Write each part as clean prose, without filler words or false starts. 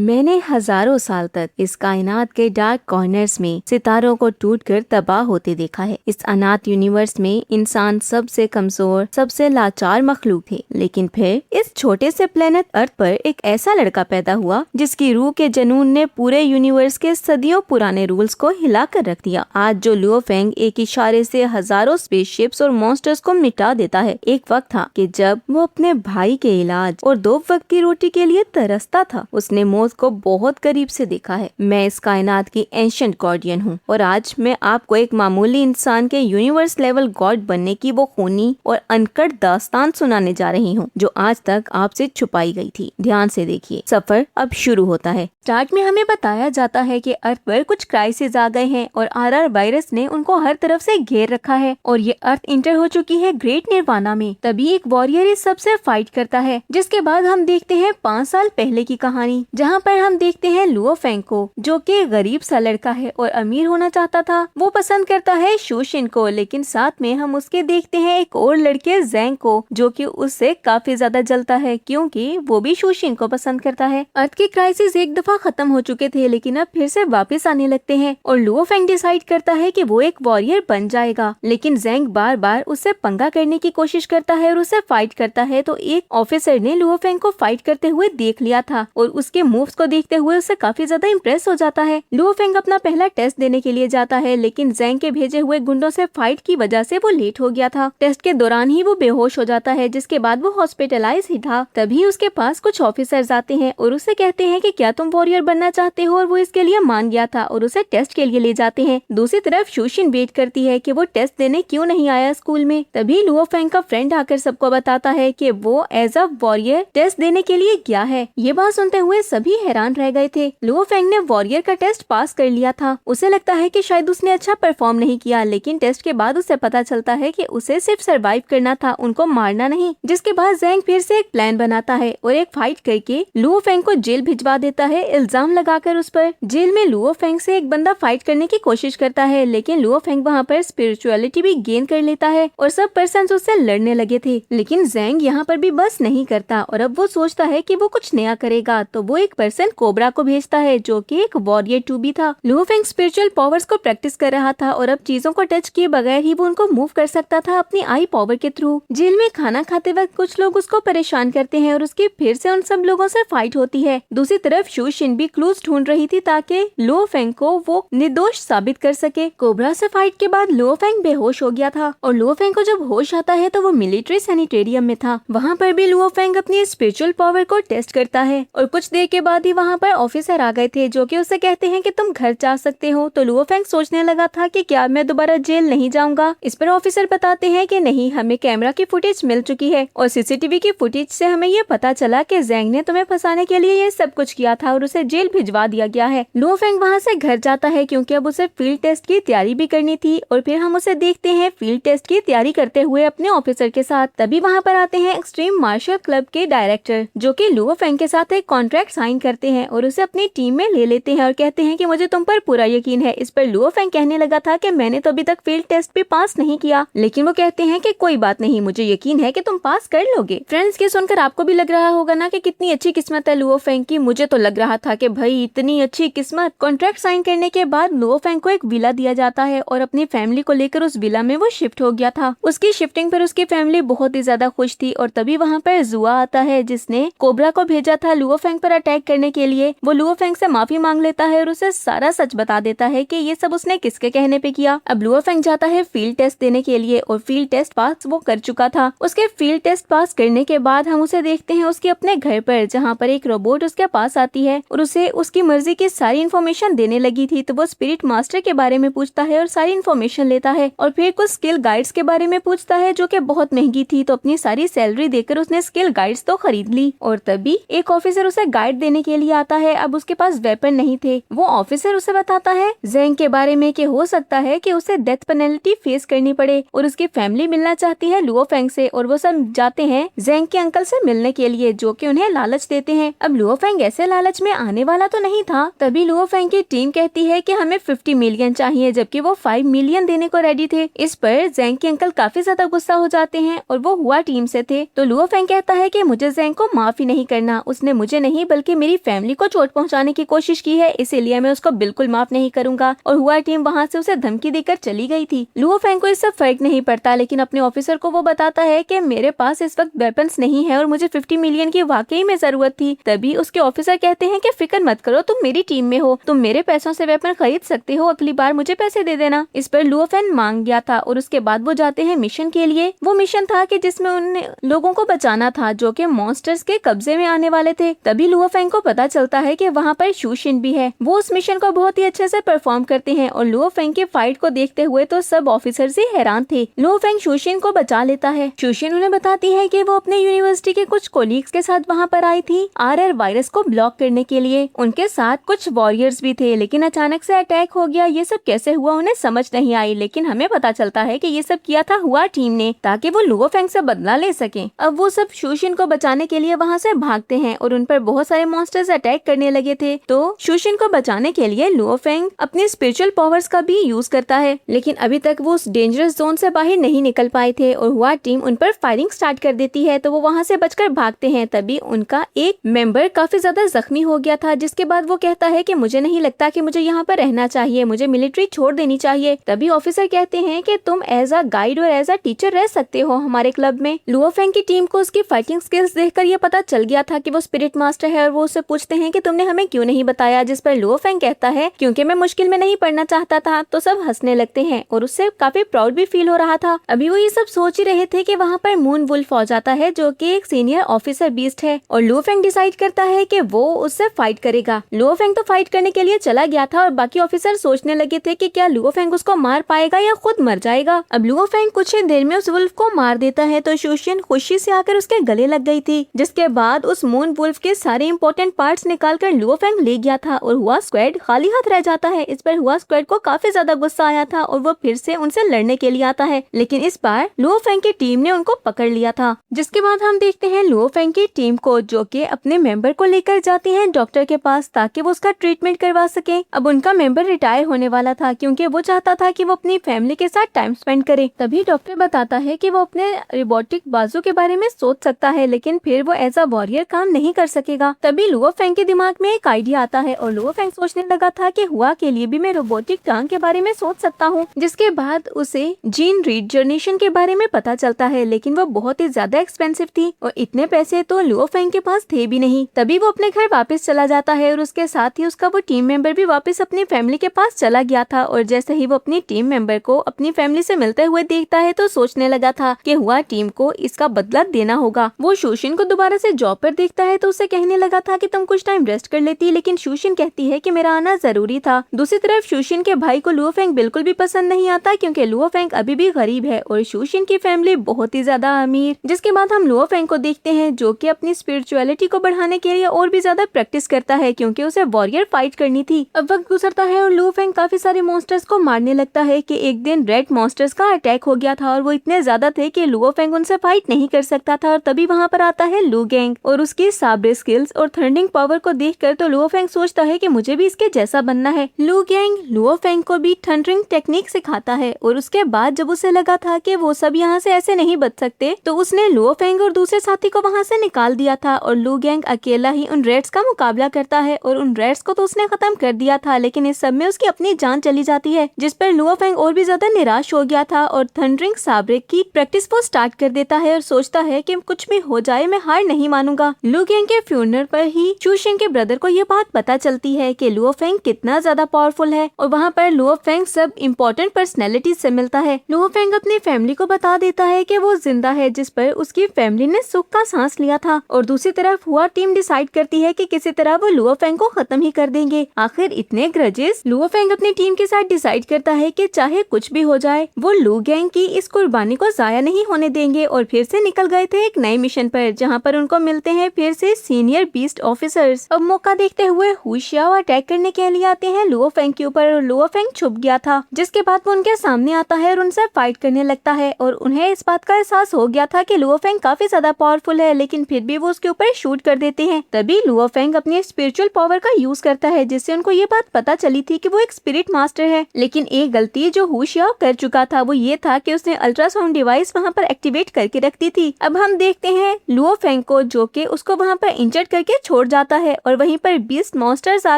मैंने हजारों साल तक इस कायनात के डार्क कॉर्नर्स में सितारों को टूटकर तबाह होते देखा है। इस अनाथ यूनिवर्स में इंसान सबसे कमजोर, सबसे लाचार मखलूक थे। लेकिन फिर इस छोटे से प्लेनेट अर्थ पर एक ऐसा लड़का पैदा हुआ जिसकी रूह के जुनून ने पूरे यूनिवर्स के सदियों पुराने रूल्स को हिला कर रख दिया। आज जो लुओ फेंग एक इशारे से हजारों स्पेसशिप्स और मॉन्स्टर्स को मिटा देता है, एक वक्त था कि जब वो अपने भाई के इलाज और 2 वक्त की रोटी के लिए तरसता था। उसने मौत को बहुत करीब से देखा है। मैं इस कायनात की एंशिएंट गार्डियन हूँ और आज मैं आपको एक मामूली इंसान के यूनिवर्स लेवल गॉड बनने की वो खूनी और अनकट दास्तान सुनाने जा रही हूँ जो आज तक आपसे छुपाई गई थी। ध्यान से देखिए, सफर अब शुरू होता है। स्टार्ट में हमें बताया जाता है कि अर्थ पर कुछ क्राइसिस आ गए हैं और आरआर वायरस ने उनको हर तरफ से घेर रखा है और ये अर्थ इंटर हो चुकी है ग्रेट निर्वाणा में। तभी एक वॉरियर इस सबसे फाइट करता है, जिसके बाद हम देखते हैं 5 साल पहले की कहानी, जहाँ पर हम देखते हैं लुओ फेंग को, जो कि गरीब सा लड़का है और अमीर होना चाहता था। वो पसंद करता है शूशिन को, लेकिन साथ में हम उसके देखते हैं एक और लड़के ज़ैंग को, जो कि उससे काफी ज्यादा जलता है क्योंकि वो भी शूशिन को पसंद करता है। अर्थ के क्राइसिस एक दफा खत्म हो चुके थे, लेकिन अब फिर से वापस आने लगते हैं और लुओ फेंग डिसाइड करता है कि वो एक वॉरियर बन जाएगा। लेकिन ज़ैंग बार बार उससे पंगा करने की कोशिश करता है और उससे फाइट करता है। तो एक ऑफिसर ने लुओ फेंग को फाइट करते हुए देख लिया था और उसके मूव्स को देखते हुए उससे काफी ज्यादा इम्प्रेस हो जाता है। लुओ फेंग अपना पहला टेस्ट देने के लिए जाता है, लेकिन ज़ैंग के भेजे हुए गुंडों से फाइट की वजह से वो लेट हो गया था। टेस्ट के दौरान ही वो बेहोश हो जाता है, जिसके बाद वो हॉस्पिटलाइज ही था। तभी उसके पास कुछ ऑफिसर्स आते हैं और उससे कहते हैं कि क्या तुम वॉरियर बनना चाहते हो, और वो इसके लिए मान गया था और उसे टेस्ट के लिए ले जाते हैं। दूसरी तरफ शूशिन वेट करती है कि वो टेस्ट देने क्यों नहीं आया स्कूल में। तभी लुओ फेंग का फ्रेंड आकर सबको बताता है कि वो एज अ वॉरियर टेस्ट देने के लिए गया है। ये बात सुनते हुए सभी हैरान रह गए थे। लुओ फेंग ने वॉरियर का टेस्ट पास कर लिया था। उसे लगता है कि शायद उसने अच्छा परफॉर्म नहीं किया, लेकिन टेस्ट के बाद उसे पता चलता है कि उसे सिर्फ सरवाइव करना था, उनको मारना नहीं। जिसके बाद ज़ैंग फिर से एक प्लान बनाता है और एक फाइट करके लुओ फेंग को जेल भिजवा देता है, इल्जाम लगाकर उस पर। जेल में लुओ फेंग से एक बंदा फाइट करने की कोशिश करता है, लेकिन लुओ फेंग वहाँ पर स्पिरिचुअलिटी भी गेन कर लेता है और सब पर्सन्स उससे लड़ने लगे थे। लेकिन ज़ैंग यहाँ पर भी बस नहीं करता और अब वो सोचता है कि वो कुछ नया करेगा। तो वो एक पर्सन कोबरा को भेजता है, जो कि एक वॉरियर 2 भी था। लुओ फेंग स्पिरिचुअल पावर्स को प्रैक्टिस कर रहा था और अब चीजों को टच किए बगैर ही वो उनको मूव कर सकता था अपनी आई पावर के थ्रू। जेल में खाना खाते वक्त कुछ लोग उसको परेशान करते हैं और उसकी फिर से उन सब लोगों से फाइट होती है। दूसरी तरफ शूशिन भी क्लूज ढूंढ रही थी ताकि लुओ फेंग को वो निर्दोष साबित कर सके। कोबरा से फाइट के बाद लुओ फेंग बेहोश हो गया था और लुओ फेंग को जब होश आता है तो वो मिलिट्री सैनिटेरियम में था। वहाँ पर भी लुओ फेंग अपनी स्पिरिचुअल पावर को टेस्ट करता है और कुछ देर के बाद ही वहाँ पर ऑफिसर आ गए थे, जो कि उससे कहते हैं कि तुम घर जा सकते हो। तो लुओ फेंग सोचने लगा था कि क्या मैं दोबारा जेल नहीं जाऊंगा। इस पर ऑफिसर बताते हैं कि नहीं, हमें कैमरा की फुटेज मिल चुकी है और सीसीटीवी की फुटेज से हमें ये पता चला कि ज़ैंग ने तुम्हें फंसाने के लिए ये सब कुछ किया था और उसे जेल भिजवा दिया गया है। लुओ फेंग वहाँ से घर जाता है क्योंकि अब उसे फील्ड टेस्ट की तैयारी भी करनी थी और फिर हम उसे देखते हैं फील्ड टेस्ट की तैयारी करते हुए अपने ऑफिसर के साथ। तभी वहाँ पर आते हैं एक्सट्रीम मार्शल क्लब के डायरेक्टर, जो कि लुओ फेंग के साथ एक कॉन्ट्रैक्ट साइन करते हैं और उसे अपनी टीम में ले लेते हैं और कहते हैं कि मुझे तुम पर पूरा यकीन है। इस पर लुओ फेंग कहने लगा था कि मैंने तो अभी तक फील्ड टेस्ट भी पास नहीं किया, लेकिन वो कहते हैं कि कोई बात नहीं, मुझे यकीन है कि तुम पास कर लोगे। फ्रेंड्स, के सुनकर आपको भी लग रहा होगा ना कि कितनी अच्छी किस्मत है लुओ फेंग की। मुझे तो लग रहा था कि भाई इतनी अच्छी किस्मत। कॉन्ट्रैक्ट साइन करने के बाद लुओ फेंग को एक विला दिया जाता है और अपनी फैमिली को लेकर उस विला में वो शिफ्ट हो गया था। उसकी शिफ्टिंग पर उसकी फैमिली बहुत ही ज्यादा खुश थी और तभी वहाँ पर जुआ आता है, जिसने कोबरा को भेजा था लुओ फेंग पर अटैक करने के लिए। वो लुओ फेंग से माफी मांग लेता है और उसे सारा सच बता देता है कि ये सब उसने किसके कहने पे किया। अब लुओ फेंग जाता है फील्ड टेस्ट देने के लिए और फील्ड टेस्ट पास वो कर चुका था। उसके फील्ड टेस्ट पास करने के बाद हम उसे देखते हैं उसके अपने घर पर, जहाँ पर एक रोबोट उसके पास आती है और उसे उसकी मर्जी की सारी इन्फॉर्मेशन देने लगी थी। तो वो स्पिरिट मास्टर के बारे में पूछता है और सारी इन्फॉर्मेशन लेता है और फिर कुछ स्किल गाइड्स के बारे में पूछता है, जो कि बहुत महंगी थी। तो अपनी सारी सैलरी देकर उसने स्किल गाइड्स तो खरीद ली और तभी एक ऑफिसर उसे गाइड देने के लिए आता है। अब उसके पास वेपन नहीं थे। वो ऑफिसर उसे बताता है ज़ैंग के बारे में कि हो सकता है कि उसे डेथ पेनल्टी फेस करनी पड़े और उसकी फैमिली मिलना चाहती है लुओ फेंग से और वो सब जाते हैं ज़ैंग के अंकल से मिलने के लिए, जो कि उन्हें लालच देते हैं। अब लुओ फेंग ऐसे लालच में आने वाला तो नहीं था। तभी लुओ फेंग की टीम कहती है कि हमें 50 मिलियन चाहिए, जबकि वो 5 मिलियन देने को रेडी थे। इस पर ज़ैंग के अंकल काफी ज्यादा गुस्सा हो जाते हैं और वो हुआ टीम से थे। तो लुओ फेंग कहता है कि मुझे ज़ैंग को माफ ही नहीं करना, उसने मुझे नहीं बल्कि मेरी मेरी फैमिली को चोट पहुंचाने की कोशिश की है, इसीलिए मैं उसको बिल्कुल माफ नहीं करूंगा। और हुआ टीम वहाँ से उसे धमकी देकर चली गई थी। लुओ फेंग को इससे फर्क नहीं पड़ता, लेकिन अपने ऑफिसर को वो बताता है कि मेरे पास इस वक्त वेपन्स नहीं है और मुझे 50 मिलियन की वाकई में जरूरत थी। तभी उसके ऑफिसर कहते हैं कि फिक्र मत करो, तुम मेरी टीम में हो, तुम मेरे पैसों से वेपन खरीद सकते हो, अगली बार मुझे पैसे दे देना। इस पर लुओ फेंग मान गया था और उसके बाद वो जाते हैं मिशन के लिए। वो मिशन था कि जिसमें उन लोगों को बचाना था जो कि मॉन्स्टर्स के कब्जे में आने वाले थे। तभी लुओ फेंग को पता चलता है कि वहाँ पर शूशिन भी है। वो उस मिशन को बहुत ही अच्छे से परफॉर्म करते हैं और लुओ फेंग की फाइट को देखते हुए तो सब ऑफिसर्स ही हैरान थे। लुओ फेंग शूशिन को बचा लेता है। शूशिन उन्हें बताती है कि वो अपने यूनिवर्सिटी के कुछ कोलीग्स के साथ वहाँ पर आई थी आरआर वायरस को ब्लॉक करने के लिए। उनके साथ कुछ वॉरियर्स भी थे, लेकिन अचानक से अटैक हो गया। ये सब कैसे हुआ उन्हें समझ नहीं आई, लेकिन हमें पता चलता है कि ये सब किया था हुआ टीम ने ताकि वो लुओ फेंग से बदला ले सके। अब वो सब शूशिन को बचाने के लिए वहाँ से भागते हैं और उन पर बहुत सारे मॉन्स्टर्स अटैक करने लगे थे। तो शूशिन को बचाने के लिए लुओ फेंग अपने स्पिरिचुअल पावर्स का भी यूज करता है, लेकिन अभी तक वो उस डेंजरस जोन से बाहर नहीं निकल पाए थे और हुआ टीम उन पर फायरिंग स्टार्ट कर देती है। तो वो वहाँ से बचकर भागते हैं। तभी उनका एक मेंबर काफी ज्यादा जख्मी हो गया था, जिसके बाद वो कहता है कि मुझे नहीं लगता कि मुझे यहाँ पर रहना चाहिए, मुझे मिलिट्री छोड़ देनी चाहिए। तभी ऑफिसर कहते हैं कि तुम एज अ गाइड और एज अ टीचर रह सकते हो हमारे क्लब में। लुओ फेंग की टीम को उसकी फाइटिंग स्किल्स देखकर ये पता चल गया था कि वो स्पिरिट मास्टर है और वो उससे पूछते हैं कि तुमने हमें क्यों नहीं बताया, जिस पर लुओ फेंग कहता है क्योंकि मैं मुश्किल में नहीं पड़ना चाहता था। तो सब हंसने लगते हैं और उससे काफी प्राउड भी फील हो रहा था। अभी वो ये सब सोच ही रहे थे कि वहाँ पर मून वुल्फ आ जाता है जो कि एक सीनियर ऑफिसर बीस्ट है और लुओ फेंग डिसाइड करता है कि वो उससे फाइट करेगा। लुओ फेंग तो फाइट करने के लिए चला गया था और बाकी ऑफिसर सोचने लगे थे कि क्या लुओ फेंग उसको मार पाएगा या खुद मर जाएगा। अब लुओ फेंग कुछ ही देर में उस वुल्फ को मार देता है तो शूशिन खुशी से आकर उसके गले लग गई थी, जिसके बाद उस मून वुल्फ के सारे इंपॉर्टेंट पार्ट्स निकालकर लुओ फेंग ले गया था और हुआ स्क्वाड खाली हाथ रह जाता है। इस पर हुआ स्क्वाड को काफी ज्यादा गुस्सा आया था और वो फिर से उनसे लड़ने के लिए आता है, लेकिन इस बार लुओ फेंग की टीम ने उनको पकड़ लिया था। जिसके बाद हम देखते हैं लुओ फेंग की टीम को जो कि अपने मेंबर को लेकर जाती हैं डॉक्टर के पास ताकि वो उसका ट्रीटमेंट करवा सके। अब उनका मेंबर रिटायर होने वाला था क्योंकि वो चाहता था कि वो अपनी फैमिली के साथ टाइम स्पेंड करे। तभी डॉक्टर बताता है कि वो अपने रोबोटिक बाजू के बारे में सोच सकता है, लेकिन फिर वो एज अ वॉरियर काम नहीं कर सकेगा। तभी लुओ फेंग के दिमाग में एक आइडिया आता है और लुओ फेंग सोचने लगा था कि हुआ के लिए भी मैं रोबोटिक टांग के बारे में सोच सकता हूँ। जिसके बाद उसे जीन रीजनरेशन के बारे में पता चलता है, लेकिन वो बहुत ही ज्यादा एक्सपेंसिव थी और इतने पैसे तो लुओ फेंग के पास थे भी नहीं। तभी वो अपने घर वापस चला जाता है और उसके साथ ही उसका वो टीम मेंबर भी वापस अपनी फैमिली के पास चला गया था। और जैसे ही वो अपनी टीम मेंबर को अपनी फैमिली से मिलते हुए देखता है तो सोचने लगा था कि हुआ टीम को इसका बदला देना होगा। वो शूशिन को दोबारा से जॉब पर देखता है तो उसे कहने लगा था कि तुम कुछ टाइम रेस्ट कर लेती, लेकिन शूशिन कहती है कि मेरा आना जरूरी था। दूसरी तरफ शूशिन के भाई को लुओ फेंग बिल्कुल भी पसंद नहीं आता क्योंकि लुओ फेंग अभी भी गरीब है और शूशिन की फैमिली बहुत ही ज्यादा अमीर। जिसके बाद हम लुओ फेंग को देखते हैं जो कि अपनी स्पिरिचुअलिटी को बढ़ाने के लिए और भी ज्यादा प्रैक्टिस करता है क्योंकि उसे वॉरियर फाइट करनी थी। अब वक्त गुजरता है और लुओ फेंग काफी सारे मॉन्स्टर्स को मारने लगता है कि एक दिन रेड मॉन्स्टर्स का अटैक हो गया था और वो इतने ज्यादा थे कि लुओ फेंग उनसे फाइट नहीं कर सकता था। और तभी वहाँ पर आता है लू गैंग और उसकी साब्रे स्किल्स और थंडरिंग पावर को देखकर तो लुओ फेंग सोचता है कि मुझे भी इसके जैसा बनना है। लू गैंग लुओ फेंग को भी थंडरिंग टेक्निक सिखाता है और उसके बाद जब उसे लगा था कि वो सब यहाँ से ऐसे नहीं बच सकते तो उसने लुओ फेंग और दूसरे साथी को वहाँ से निकाल दिया था और लू गैंग अकेला ही उन रेड्स का मुकाबला करता है और उन रेड्स को तो उसने खत्म कर दिया था, लेकिन इस सब में उसकी अपनी जान चली जाती है। जिस पर लुओ फेंग और भी ज्यादा निराश हो गया था और थंडरिंग साब्रे की प्रैक्टिस वो स्टार्ट कर देता है और सोचता है कि कुछ भी हो जाए मैं हार नहीं मानूंगा। लू गैंग के फ्यूनरल पर ही शूशिन के ब्रदर को ये बात पता चलती है कि लुओ फेंग कितना ज्यादा पावरफुल है और वहाँ पर लुओ फेंग सब इम्पोर्टेंट पर्सनैलिटी से मिलता है। लुओ फेंग अपनी फैमिली को बता देता है कि वो जिंदा है, जिस पर उसकी फैमिली ने सुख का सांस लिया था। और दूसरी तरफ हुआ टीम डिसाइड करती है कि किसी तरह वो लुओ फेंग को खत्म ही कर देंगे। आखिर इतने ग्रजेस लुओ फेंग अपनी टीम के साथ डिसाइड करता है कि चाहे कुछ भी हो जाए वो लू गैंग की इस कुर्बानी को जाया नहीं होने देंगे और फिर से निकल गए थे एक नए मिशन पर जहाँ पर उनको मिलते हैं फिर से सीनियर बीस्ट ऑफिसर्स। अब मौका देखते हुए हु शियाओ अटैक करने के लिए आते हैं लुओ फेंग के ऊपर और लुओ फेंग छुप गया था। जिसके बाद वो उनके सामने आता है और उनसे फाइट करने लगता है और उन्हें इस बात का एहसास हो गया था कि लुओ फेंग काफी ज्यादा पावरफुल है, लेकिन फिर भी वो उसके ऊपर शूट कर देते हैं। तभी लुओ फेंग अपनी स्पिरिचुअल पावर का यूज करता है जिससे उनको ये बात पता चली थी कि वो एक स्पिरिट मास्टर है। लेकिन एक गलती जो हु शियाओ कर चुका था वो ये था कि उसने अल्ट्रासाउंड डिवाइस वहाँ पर एक्टिवेट करके रख दी थी। अब हम देखते हैं लुओ फेंग को जो कि उसको वहाँ पर इंजर्ड करके छोड़ जाता है और वहीं पर बीस्ट मॉन्स्टर्स आ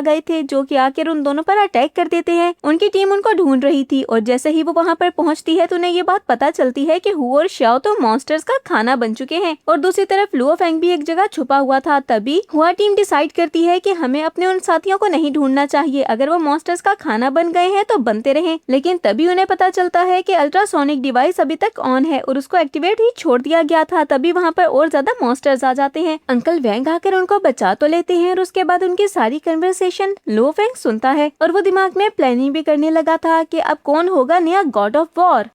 गए थे जो कि आकर उन दोनों पर अटैक कर देते हैं। उनकी टीम उनको ढूंढ रही थी और जैसे ही वो वहाँ पर पहुँचती है तो उन्हें ये बात पता चलती है कि हु और श्याओ तो मॉन्स्टर्स का खाना बन चुके हैं और दूसरी तरफ लुओ फेंग भी एक जगह छुपा हुआ था। तभी हुआ टीम डिसाइड करती है कि हमें अपने उन साथियों को नहीं ढूंढना चाहिए, अगर वो मॉन्स्टर्स का खाना बन गए हैं तो बनते रहें। लेकिन तभी उन्हें पता चलता है कि अल्ट्रासोनिक डिवाइस अभी तक ऑन है और उसको एक्टिवेट ही छोड़ दिया गया था। तभी वहाँ पर और ज्यादा मॉन्स्टर्स आ जाते हैं। अंकल वैंग आकर उनको बचा तो लेते हैं और उसके बाद उनकी सारी कन्वर्सेशन लुओ फेंग सुनता है और वो दिमाग में प्लानिंग भी करने लगा था कि अब कौन होगा नया गॉड ऑफ वॉर।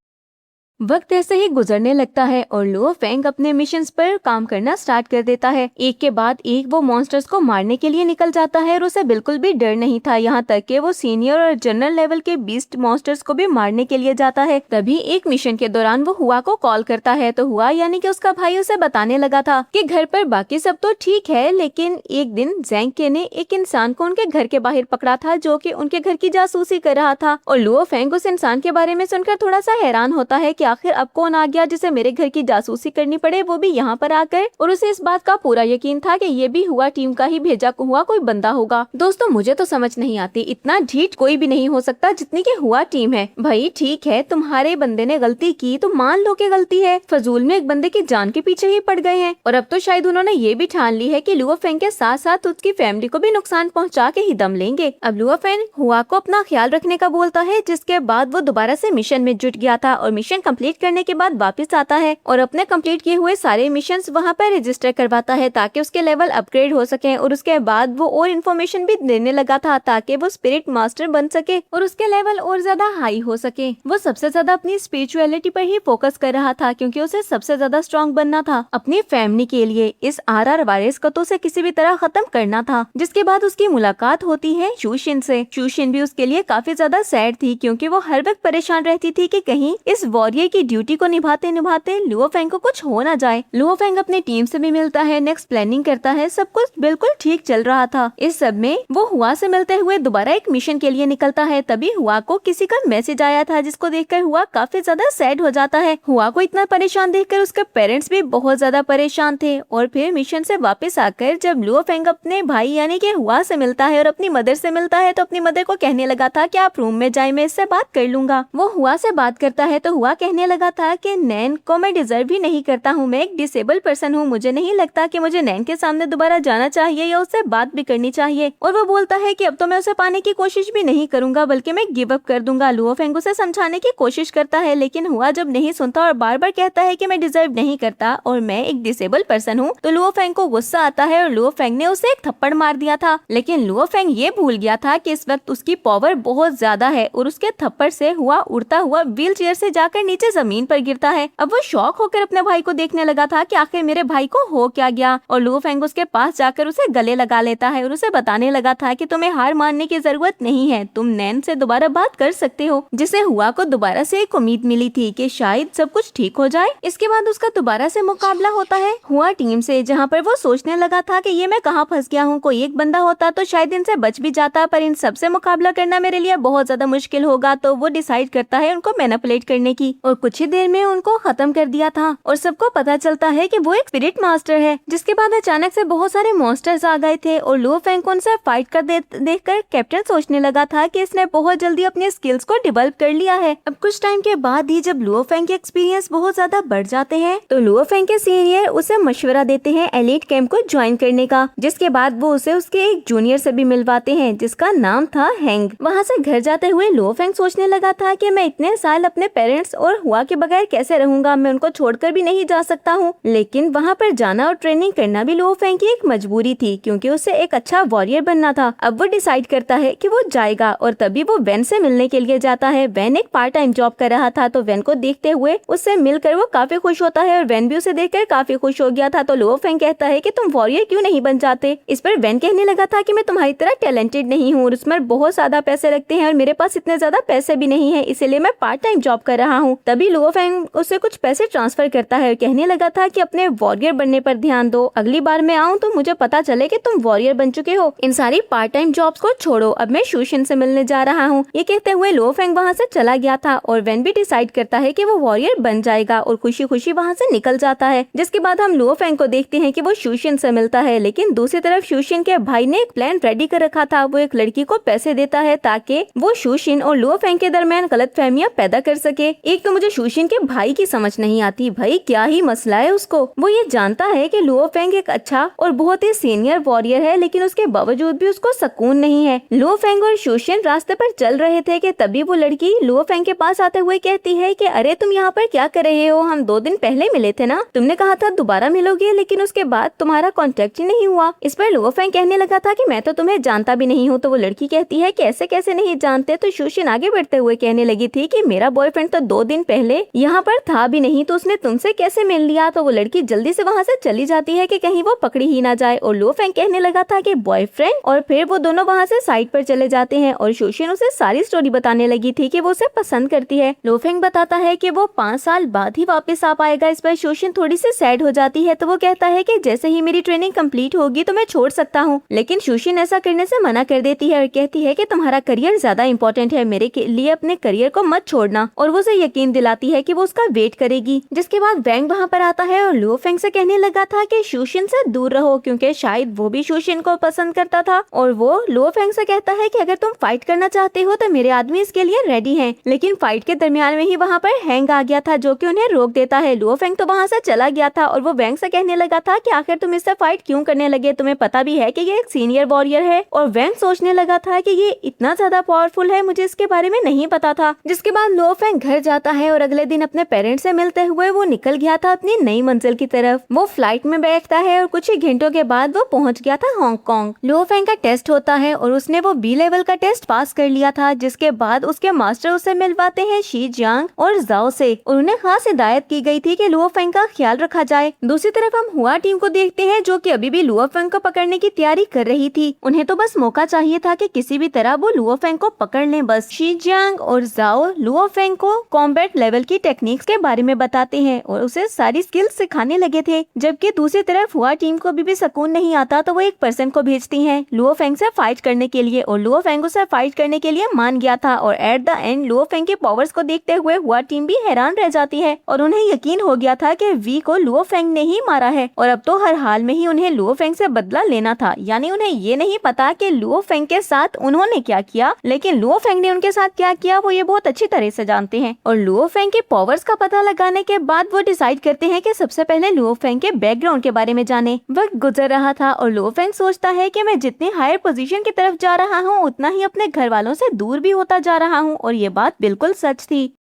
वक्त ऐसे ही गुजरने लगता है और लुओ फेंग अपने मिशंस पर काम करना स्टार्ट कर देता है। एक के बाद एक वो मॉन्स्टर्स को मारने के लिए निकल जाता है और उसे बिल्कुल भी डर नहीं था, यहाँ तक कि वो सीनियर और जनरल लेवल के बीस्ट मॉन्स्टर्स को भी मारने के लिए जाता है। तभी एक मिशन के दौरान वो हुआ को कॉल करता है तो हुआ यानी कि उसका भाई उसे बताने लगा था कि घर पर बाकी सब तो ठीक है, लेकिन एक दिन ज़ैंग के ने एक इंसान को उनके घर के बाहर पकड़ा था जो कि उनके घर की जासूसी कर रहा था। और लुओ फेंग उस इंसान के बारे में सुनकर थोड़ा सा हैरान होता है कि आखिर अब कौन आ गया जिसे मेरे घर की जासूसी करनी पड़े, वो भी यहाँ पर आकर। और उसे इस बात का पूरा यकीन था कि ये भी हुआ टीम का ही भेजा हुआ कोई बंदा होगा। दोस्तों मुझे तो समझ नहीं आती, इतना ढीठ कोई भी नहीं हो सकता जितनी की हुआ टीम है। भाई ठीक है, तुम्हारे बंदे ने गलती की तो मान लो कि गलती है, फजूल में एक बंदे की जान के पीछे ही पड़ गए हैं और अब तो शायद उन्होंने ये भी ठान ली है कि लुओ फेंग के साथ साथ उसकी फैमिली को भी नुकसान पहुँचा के ही दम लेंगे। अब लुओ फेंग हुआ को अपना ख्याल रखने का बोलता है, जिसके बाद वो दोबारा से मिशन में जुट गया था और मिशन कम्प्लीट करने के बाद वापस आता है और अपने कंप्लीट किए हुए सारे मिशंस वहाँ पर रजिस्टर करवाता है ताकि उसके लेवल अपग्रेड हो सके। और उसके बाद वो और इन्फॉर्मेशन भी देने लगा था ताकि वो स्पिरिट मास्टर बन सके और उसके लेवल और ज्यादा हाई हो सके। वो सबसे ज्यादा अपनी स्पिरिचुअलिटी पर ही फोकस कर रहा था क्योंकि उसे सबसे ज्यादा स्ट्रॉन्ग बनना था। अपनी फैमिली के लिए इस आर वायरस को तो उसे किसी भी तरह खत्म करना था। जिसके बाद उसकी मुलाकात होती है शूशिन से। शूशिन भी उसके लिए काफी ज्यादा सैड थी क्योंकि वो हर वक्त परेशान रहती थी कि कहीं इस वॉरियर की ड्यूटी को निभाते निभाते लुओ फेंग को कुछ हो ना जाए। लुओ फेंग अपनी टीम से भी मिलता है, नेक्स्ट प्लानिंग करता है, सब कुछ बिल्कुल ठीक चल रहा था। इस सब में वो हुआ से मिलते हुए दोबारा एक मिशन के लिए निकलता है। तभी हुआ को किसी का मैसेज आया था जिसको देखकर हुआ काफी ज्यादा सैड हो जाता है। हुआ को इतना परेशान देखकर उसके पेरेंट्स भी बहुत ज्यादा परेशान थे। और फिर मिशन से वापस आकर जब लुओ फेंग अपने भाई यानी कि हुआ से मिलता है और अपनी मदर से मिलता है तो अपनी मदर को कहने लगा था कि आप रूम में जाए, मैं इससे बात कर लूंगा। वो हुआ से बात करता है तो हुआ कहने लगा था कि नैन को मैं डिजर्व ही नहीं करता हूँ, मैं एक डिसेबल पर्सन हूँ, मुझे नहीं लगता कि मुझे नैन के सामने दोबारा जाना चाहिए या उससे बात भी करनी चाहिए। और वो बोलता है कि अब तो मैं उसे पाने की कोशिश भी नहीं करूंगा बल्कि मैं गिव अप कर दूंगा। लुओ फेंग उसे समझाने की कोशिश करता है लेकिन हुआ जब नहीं सुनता और बार बार कहता है कि मैं डिजर्व नहीं करता और मैं एक डिसेबल पर्सन हूँ तो लुओ फेंग को गुस्सा आता है और लुओ फेंग ने उसे एक थप्पड़ मार दिया था। लेकिन लुओ फेंग ये भूल गया था कि इस वक्त उसकी पावर बहुत ज्यादा है और उसके थप्पड़ से हुआ उड़ता हुआ व्हील चेयर से जाकर नीचे जमीन पर गिरता है। अब वो शॉक होकर अपने भाई को देखने लगा था कि आखिर मेरे भाई को हो क्या गया। और लुओ फेंग उसके पास जाकर उसे गले लगा लेता है और उसे बताने लगा था कि तुम्हें हार मानने की जरूरत नहीं है, तुम नैन से दोबारा बात कर सकते हो। जिसे हुआ को दोबारा से एक उम्मीद मिली थी कि शायद सब कुछ ठीक हो जाए। इसके बाद उसका दोबारा से मुकाबला होता है हुआ टीम से, जहाँ पर वो सोचने लगा था कि ये मैं कहाँ फंस गया हूँ, कोई एक बंदा होता तो शायद इनसे बच भी जाता, पर इन सबसे मुकाबला करना मेरे लिए बहुत ज्यादा मुश्किल होगा। तो वो डिसाइड करता है उनको मैनिपुलेट करने की और कुछ ही देर में उनको खत्म कर दिया था। और सबको पता चलता है कि वो एक स्पिरिट मास्टर है। जिसके बाद अचानक से बहुत सारे मॉन्स्टर्स आ गए थे और लुओ फेंग को उनसे फाइट कर देखकर कैप्टन सोचने लगा था कि इसने बहुत जल्दी अपने स्किल्स को डेवलप कर लिया है। अब कुछ टाइम के बाद ही जब लुओ फेंग के एक्सपीरियंस बहुत ज्यादा बढ़ जाते हैं तो लुओ फेंग के सीनियर उसे मशवरा देते हैं एलीट कैंप को ज्वाइन करने का। जिसके बाद वो उसे उसके एक जूनियर से भी मिलवाते हैं जिसका नाम था हैंग। वहाँ से घर जाते हुए लुओ फेंग सोचने लगा था कि मैं इतने साल अपने पेरेंट्स और हुआ के बगैर कैसे रहूंगा, मैं उनको छोड़कर भी नहीं जा सकता हूँ। लेकिन वहाँ पर जाना और ट्रेनिंग करना भी लुओ फेंग की एक मजबूरी थी क्योंकि उसे एक अच्छा वॉरियर बनना था। अब वो डिसाइड करता है कि वो जाएगा और तभी वो वेन से मिलने के लिए जाता है। वेन एक पार्ट टाइम जॉब कर रहा था तो वेन को देखते हुए उससे मिलकर वो काफी खुश होता है और वेन भी उसे देखकर काफी खुश हो गया था। तो लुओ फेंग कहता है कि तुम वॉरियर क्यों नहीं बन जाते। इस पर वेन कहने लगा था कि मैं तुम्हारी तरह टैलेंटेड नहीं हूँ और उसमें बहुत ज्यादा पैसे लगते हैं और मेरे पास इतने ज्यादा पैसे भी नहीं है, इसीलिए मैं पार्ट टाइम जॉब कर रहा हूँ। तभी लुओ फेंग उसे कुछ पैसे ट्रांसफर करता है और कहने लगा था कि अपने वॉरियर बनने पर ध्यान दो, अगली बार मैं आऊँ तो मुझे पता चले कि तुम वॉरियर बन चुके हो। इन सारी पार्ट टाइम जॉब्स को छोड़ो, अब मैं शूशिन से मिलने जा रहा हूँ। ये कहते हुए लुओ फेंग वहाँ से चला गया था और वेन भी डिसाइड करता है कि वो वॉरियर बन जाएगा और खुशी खुशी वहाँ से निकल जाता है। जिसके बाद हम लुओ फेंग को देखते हैं कि वो शूशिन से मिलता है, लेकिन दूसरी तरफ शूशिन के भाई ने एक प्लान रेडी कर रखा था। वो एक लड़की को पैसे देता है ताकि वो शूशिन और लुओ फेंग के दरमियान गलतफहमियां पैदा कर सके। एक तो मुझे शूशिन के भाई की समझ नहीं आती, भाई क्या ही मसला है उसको। वो ये जानता है कि लुओ फेंग एक अच्छा और बहुत ही सीनियर वॉरियर है, लेकिन उसके बावजूद भी उसको सुकून नहीं है। लुओ फेंग और शूशिन रास्ते पर चल रहे थे कि तभी वो लड़की लुओ फेंग के पास आते हुए कहती है कि अरे तुम यहाँ पर क्या कर रहे हो, हम 2 दिन पहले मिले थे ना, तुमने कहा था दोबारा मिलोगे, लेकिन उसके बाद तुम्हारा कांटेक्ट ही नहीं हुआ। इस पर लुओ फेंग कहने लगा था कि मैं तो तुम्हें जानता भी नहीं हूँ। तो वो लड़की कहती है कि ऐसे कैसे नहीं जानते। तो शूशिन आगे बढ़ते हुए कहने लगी थी कि मेरा बॉयफ्रेंड तो 2 दिन पहले यहाँ पर था भी नहीं, तो उसने तुमसे कैसे मिल लिया। तो वो लड़की जल्दी से वहाँ से चली जाती है कि कहीं वो पकड़ी ही ना जाए। और लुओ फेंग कहने लगा था कि बॉयफ्रेंड, और फिर वो दोनों वहाँ से साइड पर चले जाते हैं और शूशिन उसे सारी स्टोरी बताने लगी थी कि वो उसे पसंद करती है। लुओ फेंग बताता है कि वो 5 साल बाद ही वापस आ पाएगा। इस पर शूशिन थोड़ी सी सैड हो जाती है। तो वो कहता है कि जैसे ही मेरी ट्रेनिंग कंप्लीट होगी तो मैं छोड़ सकता हूँ, लेकिन शूशिन ऐसा करने से मना कर देती है और कहती है कि तुम्हारा करियर ज्यादा इम्पोर्टेंट है, मेरे लिए अपने करियर को मत छोड़ना। और वो उसे यकीन दिलाती है कि वो उसका वेट करेगी। जिसके बाद वैंग वहाँ पर आता है और लुओ फेंग से कहने लगा था कि शूशिन से दूर रहो, क्योंकि शायद वो भी शूशिन को पसंद करता था। और वो लुओ फेंग से कहता है कि अगर तुम फाइट करना चाहते हो तो मेरे आदमी इसके लिए रेडी हैं। लेकिन फाइट के दरमियान में ही वहाँ पर हैंग आ गया था जो कि उन्हें रोक देता है। लुओ फेंग तो वहाँ से चला गया था और वो वैंग से कहने लगा था कि आखिर तुम इससे फाइट क्यों करने लगे, तुम्हें पता भी है कि ये एक सीनियर वॉरियर है। और वैंग सोचने लगा था कि ये इतना ज्यादा पावरफुल है, मुझे इसके बारे में नहीं पता था। जिसके बाद लुओ फेंग घर जाता है और अगले दिन अपने पेरेंट्स से मिलते हुए वो निकल गया था अपनी नई मंजिल की तरफ। वो फ्लाइट में बैठता है और कुछ ही घंटों के बाद वो पहुंच गया था हांगकांग। लुओ फेंग का टेस्ट होता है और उसने वो बी लेवल का टेस्ट पास कर लिया था। जिसके बाद उसके मास्टर उसे मिलवाते हैं शी जियांग और जाओ से, और उन्हें खास हिदायत की गई थी कि लुओ फेंग का ख्याल रखा जाए। दूसरी तरफ हम हुआ टीम को देखते हैं जो कि अभी भी लुओ फेंग को पकड़ने की तैयारी कर रही थी। उन्हें तो बस मौका चाहिए था कि किसी भी तरह वो लुओ फेंग को पकड़ लें बस। शी जियांग और जाओ लुओ फेंग को कॉम्बैट लेवल की टेक्निक्स के बारे में बताते हैं और उसे सारी स्किल्स सिखाने लगे थे। जबकि दूसरी तरफ हुआ टीम को भी सुकून नहीं आता तो वो एक पर्सन को भेजती हैं लुओ फेंग से फाइट करने के लिए, और लुओ फेंग उसे फाइट करने के लिए मान गया था। और at the end Luo Feng के पावर्स को देखते हुए हुआ टीम भी हैरान रह जाती है और उन्हें यकीन हो गया था कि वी को लुओ फेंग ने ही मारा है और अब तो हर हाल में ही उन्हें लुओ फेंग से बदला लेना था। यानी उन्हें ये नहीं पता कि लुओ फेंग के साथ उन्होंने क्या किया, लेकिन लुओ फेंग ने उनके साथ क्या किया वो ये बहुत अच्छी तरह से जानते हैं। और लुओ फेंग के पावर्स का पता लगाने के बाद वो डिसाइड करते हैं कि सबसे पहले लुओ फेंग के बैकग्राउंड के बारे में जाने। वक्त गुजर रहा था और लुओ फेंग सोचता है कि मैं जितनी हायर पोजीशन की तरफ जा रहा हूँ उतना ही अपने घर वालों से दूर भी होता जा रहा हूँ, और ये बात बिल्कुल सच थी।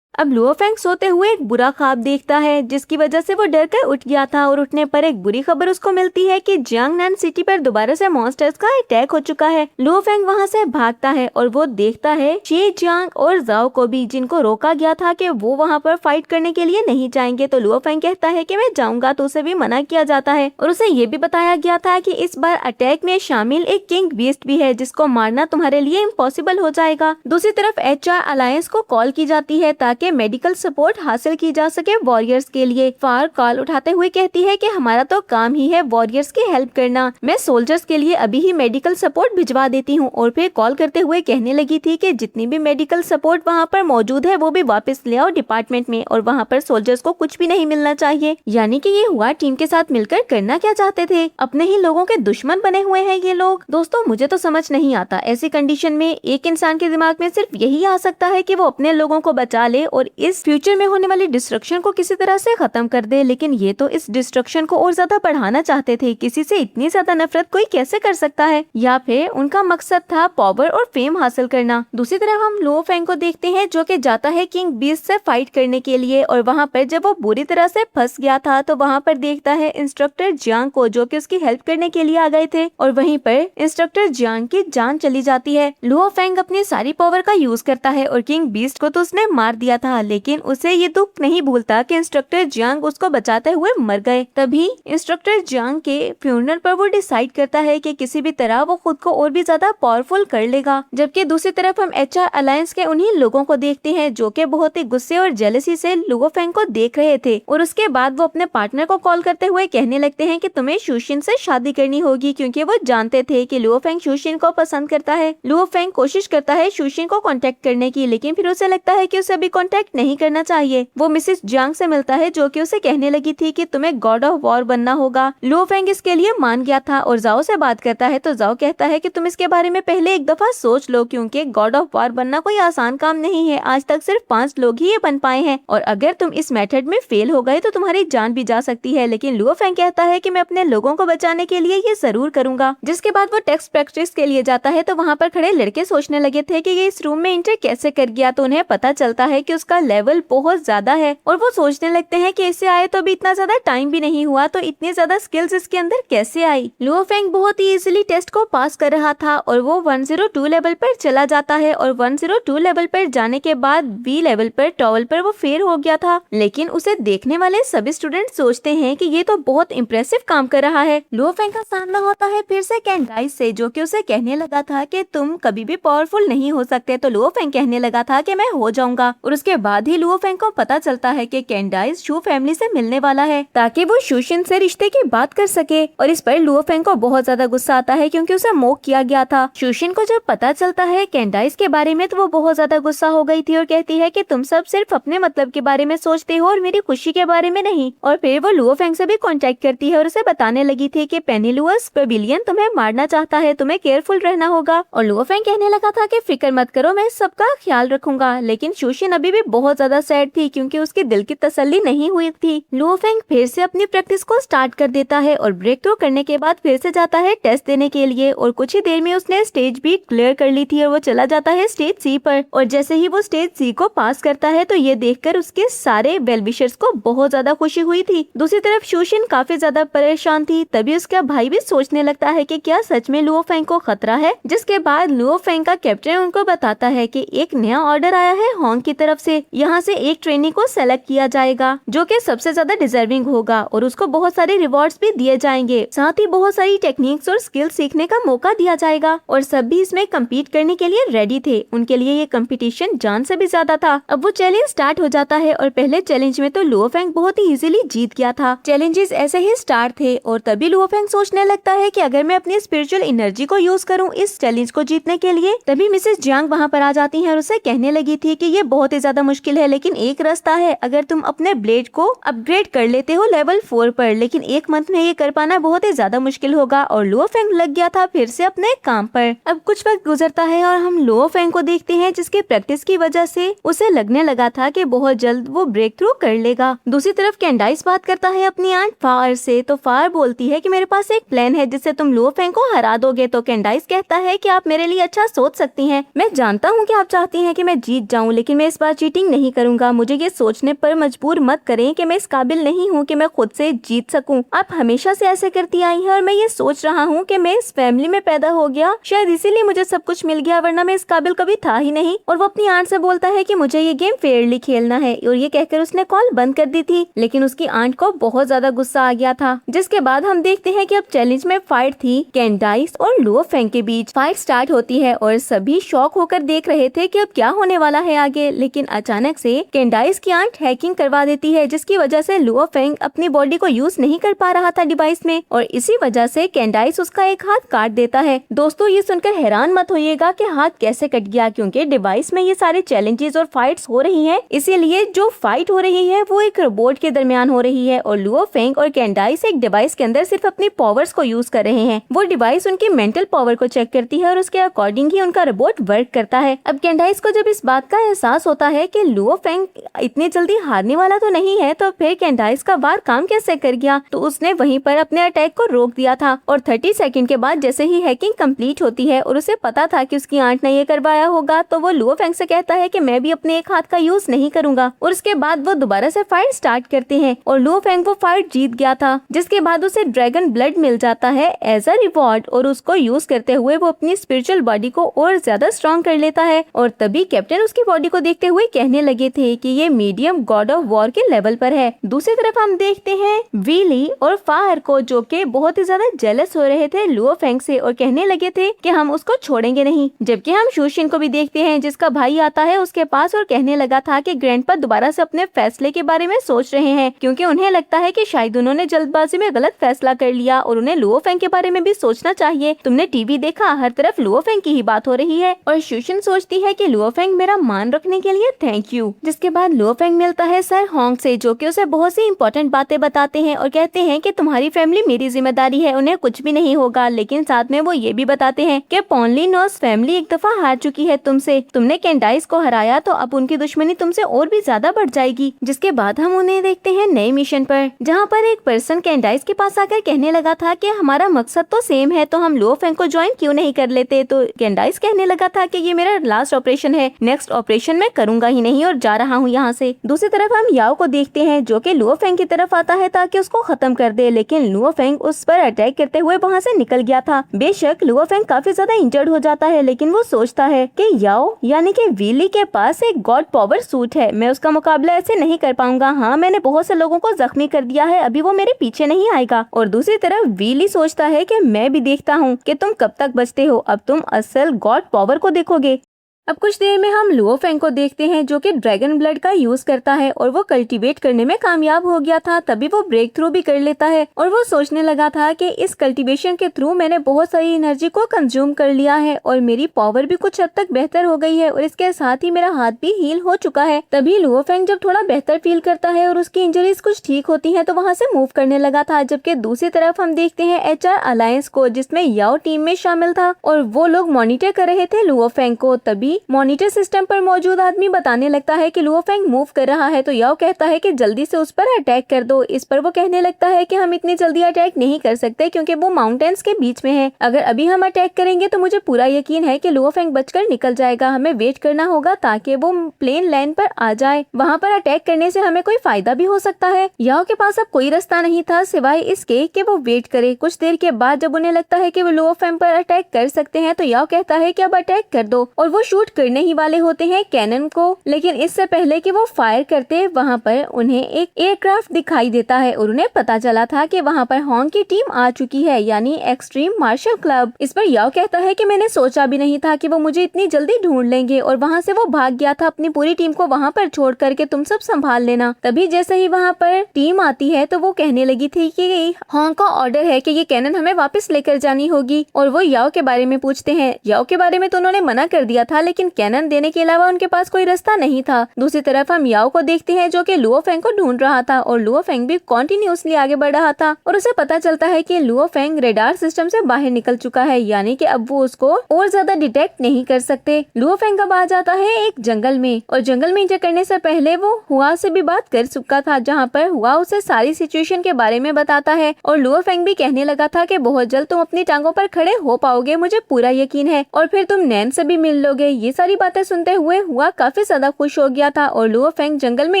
अब लुओ फेंग सोते हुए एक बुरा ख्वाब देखता है जिसकी वजह से वो डर कर उठ गया था और उठने पर एक बुरी खबर उसको मिलती है कि जियांगनान सिटी पर दोबारा से मॉन्स्टर्स का अटैक हो चुका है। लुओ फेंग वहाँ से भागता है और वो देखता है शी जियांग और जाओ को भी, जिनको रोका गया था कि वो वहाँ पर फाइट करने के लिए नहीं जाएंगे। तो लुओ फेंग कहता है कि मैं जाऊंगा, तो उसे भी मना किया जाता है और उसे ये भी बताया गया था कि इस बार अटैक में शामिल एक किंग बीस्ट भी है जिसको मारना तुम्हारे लिए इम्पॉसिबल हो जाएगा। दूसरी तरफ HR अलायंस को कॉल की जाती है ताकि मेडिकल सपोर्ट हासिल की जा सके वॉरियर्स के लिए। फार कॉल उठाते हुए कहती है कि हमारा तो काम ही है वॉरियर्स की हेल्प करना, मैं सोल्जर्स के लिए अभी ही मेडिकल सपोर्ट भिजवा देती हूँ। और फिर कॉल करते हुए कहने लगी थी कि जितनी भी मेडिकल सपोर्ट वहाँ पर मौजूद है वो भी वापस ले आओ डिपार्टमेंट में, और वहाँ पर सोल्जर्स को कुछ भी नहीं मिलना चाहिए। यानी कि ये हुआ टीम के साथ मिलकर करना क्या चाहते थे, अपने ही लोगों के दुश्मन बने हुए हैं ये लोग। दोस्तों मुझे तो समझ नहीं आता, ऐसी कंडीशन में एक इंसान के दिमाग में सिर्फ यही आ सकता है कि वो अपने लोगों को बचा ले और इस फ्यूचर में होने वाली डिस्ट्रक्शन को किसी तरह से खत्म कर दे। लेकिन ये तो इस डिस्ट्रक्शन को और ज्यादा बढ़ाना चाहते थे। किसी से इतनी ज्यादा नफरत कोई कैसे कर सकता है, या फिर उनका मकसद था पावर और फेम हासिल करना। दूसरी तरफ हम लुओ फेंग को देखते हैं जो कि जाता है किंग बीस्ट से फाइट करने के लिए, और वहाँ पर जब वो बुरी तरह से फंस गया था तो वहाँ पर देखता है इंस्ट्रक्टर जियांग को जो कि उसकी हेल्प करने के लिए आ गए थे, और वहीं पर इंस्ट्रक्टर जियांग की जान चली जाती है। लुओ फेंग अपनी सारी पावर का यूज करता है और किंग बीस्ट को तो उसने मार दिया था, लेकिन उसे ये दुख नहीं भूलता कि इंस्ट्रक्टर जियांग उसको बचाते हुए मर गए। तभी इंस्ट्रक्टर जियांग के फ्यूनरल पर वो डिसाइड करता है कि किसी भी तरह वो खुद को और भी ज्यादा पावरफुल कर लेगा। जबकि दूसरी तरफ हम HR अलायंस के उन्हीं लोगों को देखते हैं जो कि बहुत ही गुस्से और जेलसी से लुओ फेंग को देख रहे थे, और उसके बाद वो अपने पार्टनर को कॉल करते हुए कहने लगते हैं कि तुम्हें शूशिन से शादी करनी होगी, क्योंकि वो जानते थे कि लुओ फेंग शूशिन को पसंद करता है। लुओ फेंग कोशिश करता है शूशिन को कांटेक्ट करने की, लेकिन फिर उसे लगता है कि उसे अभी कांटेक्ट नहीं करना चाहिए। वो मिसेस जियांग से मिलता है जो कि उसे कहने लगी थी कि तुम्हें गॉड ऑफ वॉर बनना होगा। लुओ फेंग इसके लिए मान गया था और जाओ से बात करता है तो जाओ कहता है कि तुम इसके बारे में पहले एक दफा सोच लो, क्योंकि गॉड ऑफ वॉर बनना कोई आसान काम नहीं है। आज तक सिर्फ 5 लोग ही ये बन पाए हैं, और अगर तुम इस मेथड में फेल हो गए तो तुम्हारी जान भी जा सकती है। लेकिन लुओ फेंग कहता है कि मैं अपने लोगों को बचाने के लिए ये जरूर करूंगा। जिसके बाद वो टेस्ट प्रैक्टिस के लिए जाता है तो वहाँ पर खड़े लड़के सोचने लगे थे कि ये इस रूम में इंटर कैसे कर गया, तो उन्हें पता चलता है कि उसका लेवल बहुत ज्यादा है, और वो सोचने लगते हैं कि इसे आए तो अभी इतना ज्यादा टाइम भी नहीं हुआ, तो इतनी ज्यादा स्किल्स इसके अंदर कैसे आई। लुओ फेंग बहुत ही इजीली टेस्ट को पास कर रहा था और वो 102 लेवल पर चला जाता है, और 102 लेवल पर जाने के बाद बी लेवल पर टॉवल पर वो फेल हो गया था। लेकिन उसे देखने वाले सभी स्टूडेंट सोचते हैं कि ये तो बहुत इम्प्रेसिव काम कर रहा है। लुओ फेंग का सामना होता है फिर से कैंडाइस से, जो कि उसे कहने लगा था कि तुम कभी भी पावरफुल नहीं हो सकते, तो लुओ फेंग कहने लगा था कि मैं हो जाऊंगा। और उसके बाद ही लुओ फेंग को पता चलता है कि कैंडाइस शू फैमिली से मिलने वाला है ताकि वो शूशिन से रिश्ते की बात कर सके, और इस पर लुओ फेंग को बहुत ज्यादा गुस्सा आता है क्योंकि उसे मोक किया गया था। शूशिन को जब पता चलता है कैंडाइस के बारे में तो वो बहुत ज्यादा गुस्सा हो गई थी और कहती है कि तुम सब सिर्फ अपने मतलब के बारे में सोचते हो और मेरी खुशी के बारे में नहीं। और फिर वो लुओ फेंग से भी कांटेक्ट करती है और उसे बताने लगी थी कि पेनिलुअस पेविलियन तुम्हें मारना चाहता है, तुम्हें केयरफुल रहना होगा। और लुओ फेंग कहने लगा था कि फिक्र मत करो, मैं सबका ख्याल रखूंगा। लेकिन शूशिन अभी भी बहुत ज्यादा सैड थी क्योंकि उसके दिल की तसल्ली नहीं हुई थी। लुओ फेंग फिर से अपनी प्रैक्टिस को स्टार्ट कर देता है और ब्रेक थ्रू करने के बाद फिर से जाता है टेस्ट देने के लिए, और कुछ ही देर में उसने स्टेज भी क्लियर कर ली थी और वो चला जाता है स्टेज सी पर। और जैसे ही वो स्टेज सी को पास करता है तो ये देखकर उसके सारे वेल विशर्स को बहुत ज्यादा खुशी हुई थी। दूसरी तरफ शूशिन काफी ज्यादा परेशान थी। तभी उसका भाई भी सोचने लगता है कि क्या सच में लुओ फेंग को खतरा है। जिसके बाद लुओ फेंग का कैप्टन उनको बताता है कि एक नया ऑर्डर आया है होंग की तरफ से, यहाँ से एक ट्रेनी को सेलेक्ट किया जाएगा जो कि सबसे ज्यादा डिजर्विंग होगा, और उसको बहुत सारे रिवॉर्ड्स भी दिए जाएंगे। साथ ही बहुत सारी टेक्निक्स और स्किल्स सीखने का मौका दिया जाएगा, और सभी इसमें कम्पीट करने के लिए रेडी थे। उनके लिए ये कंपटीशन जान से भी ज्यादा था। अब वो चैलेंज स्टार्ट हो जाता है और पहले चैलेंज में तो लुओ फेंग बहुत ही इजीली जीत गया था। चैलेंजेस ऐसे ही स्टार्ट थे, और तभी लुओ फेंग सोचने लगता है कि अगर मैं अपनी स्पिरिचुअल एनर्जी को यूज करूं इस चैलेंज को जीतने के लिए। तभी मिसेस जियांग वहां पर आ जाती हैं और उसे कहने लगी थी कि ये बहुत ही ज्यादा मुश्किल है, लेकिन एक रास्ता है। अगर तुम अपने ब्लेड को अपग्रेड कर लेते हो लेवल 4 पर, लेकिन एक मंथ में ये कर पाना बहुत ही ज्यादा मुश्किल होगा। और लुओ फेंग लग गया था फिर से अपने काम पर। अब कुछ वक्त गुजरता है और हम लुओ फेंग को देखते हैं जिसके प्रैक्टिस की वजह से उसे लगने लगा था कि बहुत जल्द वो ब्रेक थ्रू कर लेगा। दूसरी तरफ कैंडाइस बात करता है अपनी आंट फार से, तो फार बोलती है कि मेरे पास एक प्लान है जिससे तुम लुओ फेंग को हरा दोगे। तो कैंडाइस कहता है कि आप मेरे लिए अच्छा सोच सकती हैं। मैं जानता हूँ कि आप चाहती हैं कि मैं जीत जाऊँ, लेकिन मैं इस बार चीटिंग नहीं करूँगा। मुझे ये सोचने पर मजबूर मत करें कि मैं इस काबिल नहीं हूँ कि मैं खुद से जीत सकूँ। आप हमेशा से ऐसे करती आई हैं और मैं ये सोच रहा हूँ कि मैं इस फैमिली में पैदा हो गया, शायद इसीलिए मुझे सब कुछ मिल गया, वरना मैं इस काबिल कभी था ही नहीं। और वो अपनी आंट से बोलता है कि मुझे ये गेम फेयरली खेलना है, और ये कहकर उसने कॉल बंद कर दी थी। लेकिन उसकी आंट को बहुत ज्यादा गुस्सा आ गया था। जिसके बाद हम देखते हैं कि अब चैलेंज में फाइट थी कैंडाइस और लुओ फेंग के बीच। फाइट स्टार्ट होती है और सभी शॉक होकर देख रहे थे कि अब क्या होने वाला है आगे। लेकिन अचानक से कैंडाइस की आंट हैकिंग करवा देती है, जिसकी वजह से लुओ फेंग अपनी बॉडी को यूज नहीं कर पा रहा था डिवाइस में, और इसी वजह से कैंडाइस उसका एक हाथ काट देता है। दोस्तों ये सुनकर हैरान मत होइएगा कि हाथ कैसे कट गया, क्योंकि डिवाइस में ये सारे चैलेंजेस और फाइट्स हो रही हैं, इसीलिए जो फाइट हो रही है वो एक रोबोट के दरमियान हो रही है, और लुओ फेंग और कैंडाइस एक डिवाइस के अंदर सिर्फ अपनी पावर्स को यूज कर रहे हैं। वो डिवाइस उनकी मेंटल पावर को चेक करती है और उसके अकॉर्डिंग ही उनका रोबोट वर्क करता है। अब कैंडाइस को जब इस बात का एहसास होता है कि लुओ फेंग इतनी जल्दी हारने वाला तो नहीं है, तो फिर कैंडाइस का वार काम कैसे कर गया, तो उसने वहीं पर अपने अटैक को रोक दिया था। और 30 सेकंड के बाद जैसे ही हैकिंग कंप्लीट होती है और उसे पता था कि उसकी आंट ने ये करवाया होगा, तो वो लुओ फेंग से कहता है कि मैं भी अपने एक हाथ का यूज नहीं करूंगा। और उसके बाद वो दोबारा से फाइट स्टार्ट करते हैं और लुओ फेंग वो फाइट जीत गया था, जिसके बाद उसे ड्रैगन ब्लड मिल जाता है एज अ रिवॉर्ड, और उसको यूज करते हुए वो अपनी स्पिरिचुअल बॉडी को और ज्यादा स्ट्रॉन्ग कर लेता है। और तभी कैप्टन उसकी बॉडी को देखते हुए कहने लगे थे कि ये मीडियम गॉड ऑफ वॉर के लेवल पर है। दूसरी तरफ हम देखते हैं वीली और फायर को, जो कि बहुत ही ज्यादा जेलस हो रहे थे लुओ फेंग से और कहने लगे थे कि हम उसको छोड़ेंगे नहीं। जबकि हम शूशिन को भी देखते हैं जिसका भाई आता है उसके पास और कहने लगा था कि ग्रैंडपा दोबारा से अपने फैसले के बारे में सोच रहे हैं, क्योंकि उन्हें लगता है कि शायद उन्होंने जल्दबाजी में गलत फैसला कर लिया और उन्हें लुओ फेंग के बारे में भी सोचना चाहिए। तुमने टीवी देखा, हर तरफ लुओ फेंग की ही बात हो रही है। और शूशिन सोचती है कि लुओ फेंग मेरा मान रखने के लिए थैंक यू। जिसके बाद लुओ फेंग मिलता है सर होंग से, जो कि उसे बहुत सी इंपॉर्टेंट बातें बताते हैं और कहते हैं कि तुम्हारी फैमिली मेरी जिम्मेदारी है, उन्हें कुछ भी नहीं होगा। लेकिन साथ में वो ये भी बताते हैं कि पॉनली नोस फैमिली एक दफा हार चुकी है तुमसे, तुमने कैंडाइस को हराया तो अब उनकी दुश्मनी तुमसे और भी ज्यादा बढ़ जाएगी। जिसके बाद हम उन्हें देखते हैं नए मिशन पर, जहाँ पर एक पर्सन कैंडाइस के पास आकर कहने लगा था कि हमारा मकसद तो सेम है, तो हम लुओ फेंग को ज्वाइन क्यों नहीं कर लेते। तो कैंडाइस कहने लगा था कि ये मेरा लास्ट ऑपरेशन है, नेक्स्ट ऑपरेशन मैं करूंगा ही नहीं और जा रहा हूँ यहाँ से। दूसरी तरफ हम याओ को देखते हैं जो कि लुओ फेंग की तरफ आता है ताकि उसको खत्म कर दे, लेकिन लुओ फेंग उस पर अटैक करते हुए वहाँ से निकल गया था। बेशक लुओ फेंग काफी ज्यादा इंजर्ड हो जाता है, लेकिन वो सोचता है कि याओ यानी कि वीली के पास एक गॉड पावर सूट है, मैं उसका मुकाबला ऐसे नहीं कर पाऊंगा। हाँ, मैंने बहुत से लोगों को जख्मी कर दिया है, अभी वो मेरे पीछे नहीं आएगा। और दूसरी तरफ वीली सोचता है कि मैं भी देखता हूँ कि तुम कब तक बचते हो, अब तुम असल गॉड पावर को देखोगे। अब कुछ देर में हम लुओ फेंग को देखते हैं जो कि ड्रैगन ब्लड का यूज करता है और वो कल्टीवेट करने में कामयाब हो गया था, तभी वो ब्रेक थ्रू भी कर लेता है। और वो सोचने लगा था कि इस कल्टीवेशन के थ्रू मैंने बहुत सारी एनर्जी को कंज्यूम कर लिया है और मेरी पावर भी कुछ हद तक बेहतर हो गई है और इसके साथ ही मेरा हाथ भी हील हो चुका है। तभी लुओ फेंग जब थोड़ा बेहतर फील करता है और उसकी इंजरीज कुछ ठीक होती है तो वहाँ से मूव करने लगा था। जबकि दूसरी तरफ हम देखते हैं HR अलायंस को, जिसमें याओ टीम में शामिल था और वो लोग मॉनिटर कर रहे थे लुओ फेंग को। तभी मॉनिटर सिस्टम पर मौजूद आदमी बताने लगता है कि लुओ फेंग मूव कर रहा है, तो याओ कहता है कि जल्दी से उस पर अटैक कर दो। इस पर वो कहने लगता है कि हम इतनी जल्दी अटैक नहीं कर सकते क्योंकि वो माउंटेन्स के बीच में है, अगर अभी हम अटैक करेंगे तो मुझे पूरा यकीन है कि लुओ फेंग बचकर निकल जाएगा, हमें वेट करना होगा ताकि वो प्लेन लैंड पर आ जाए, वहाँ पर अटैक करने से हमें कोई फायदा भी हो सकता है। याओ के पास अब कोई रास्ता नहीं था सिवाय इसके कि वो वेट करे। कुछ देर के बाद जब उन्हें लगता है कि वो लुओ फेंग पर अटैक कर सकते हैं तो याओ कहता है कि अब अटैक कर दो और वो शूट करने ही वाले होते हैं कैनन को, लेकिन इससे पहले कि वो फायर करते वहाँ पर उन्हें एक एयरक्राफ्ट दिखाई देता है और उन्हें पता चला था कि वहाँ पर होंग की टीम आ चुकी है, यानी एक्सट्रीम मार्शल क्लब। इस पर याओ कहता है कि मैंने सोचा भी नहीं था कि वो मुझे इतनी जल्दी ढूंढ लेंगे और वहाँ से वो भाग गया था अपनी पूरी टीम को वहाँ पर छोड़ करके, तुम सब संभाल लेना। तभी जैसे ही वहाँ पर टीम आती है तो वो कहने लगी थी कि होंग का ऑर्डर है कि ये कैनन हमें वापस लेकर जानी होगी और वो याओ के बारे में पूछते हैं। याओ के बारे में तो उन्होंने मना कर दिया था, लेकिन कैनन देने के अलावा उनके पास कोई रास्ता नहीं था। दूसरी तरफ हम याओ को देखते हैं जो कि लुओ फेंग को ढूंढ रहा था और लुओ फेंग भी कॉन्टिन्यूसली आगे बढ़ रहा था और उसे पता चलता है कि लुओ फेंग रेडार सिस्टम से बाहर निकल चुका है, यानी कि अब वो उसको और ज्यादा डिटेक्ट नहीं कर सकते। लुओ फेंग अब आ जाता है एक जंगल में और जंगल में एंटर करने से पहले वो हुआ से भी बात कर चुका था, जहाँ पर हुआ उसे सारी सिचुएशन के बारे में बताता है और लुओ फेंग भी कहने लगा था कि बहुत जल्द तुम अपनी टांगों पर खड़े हो पाओगे, मुझे पूरा यकीन है, और फिर तुम नैन से भी मिल लोगे। ये सारी बातें सुनते हुए हुआ काफी ज्यादा खुश हो गया था और लुओ फेंग जंगल में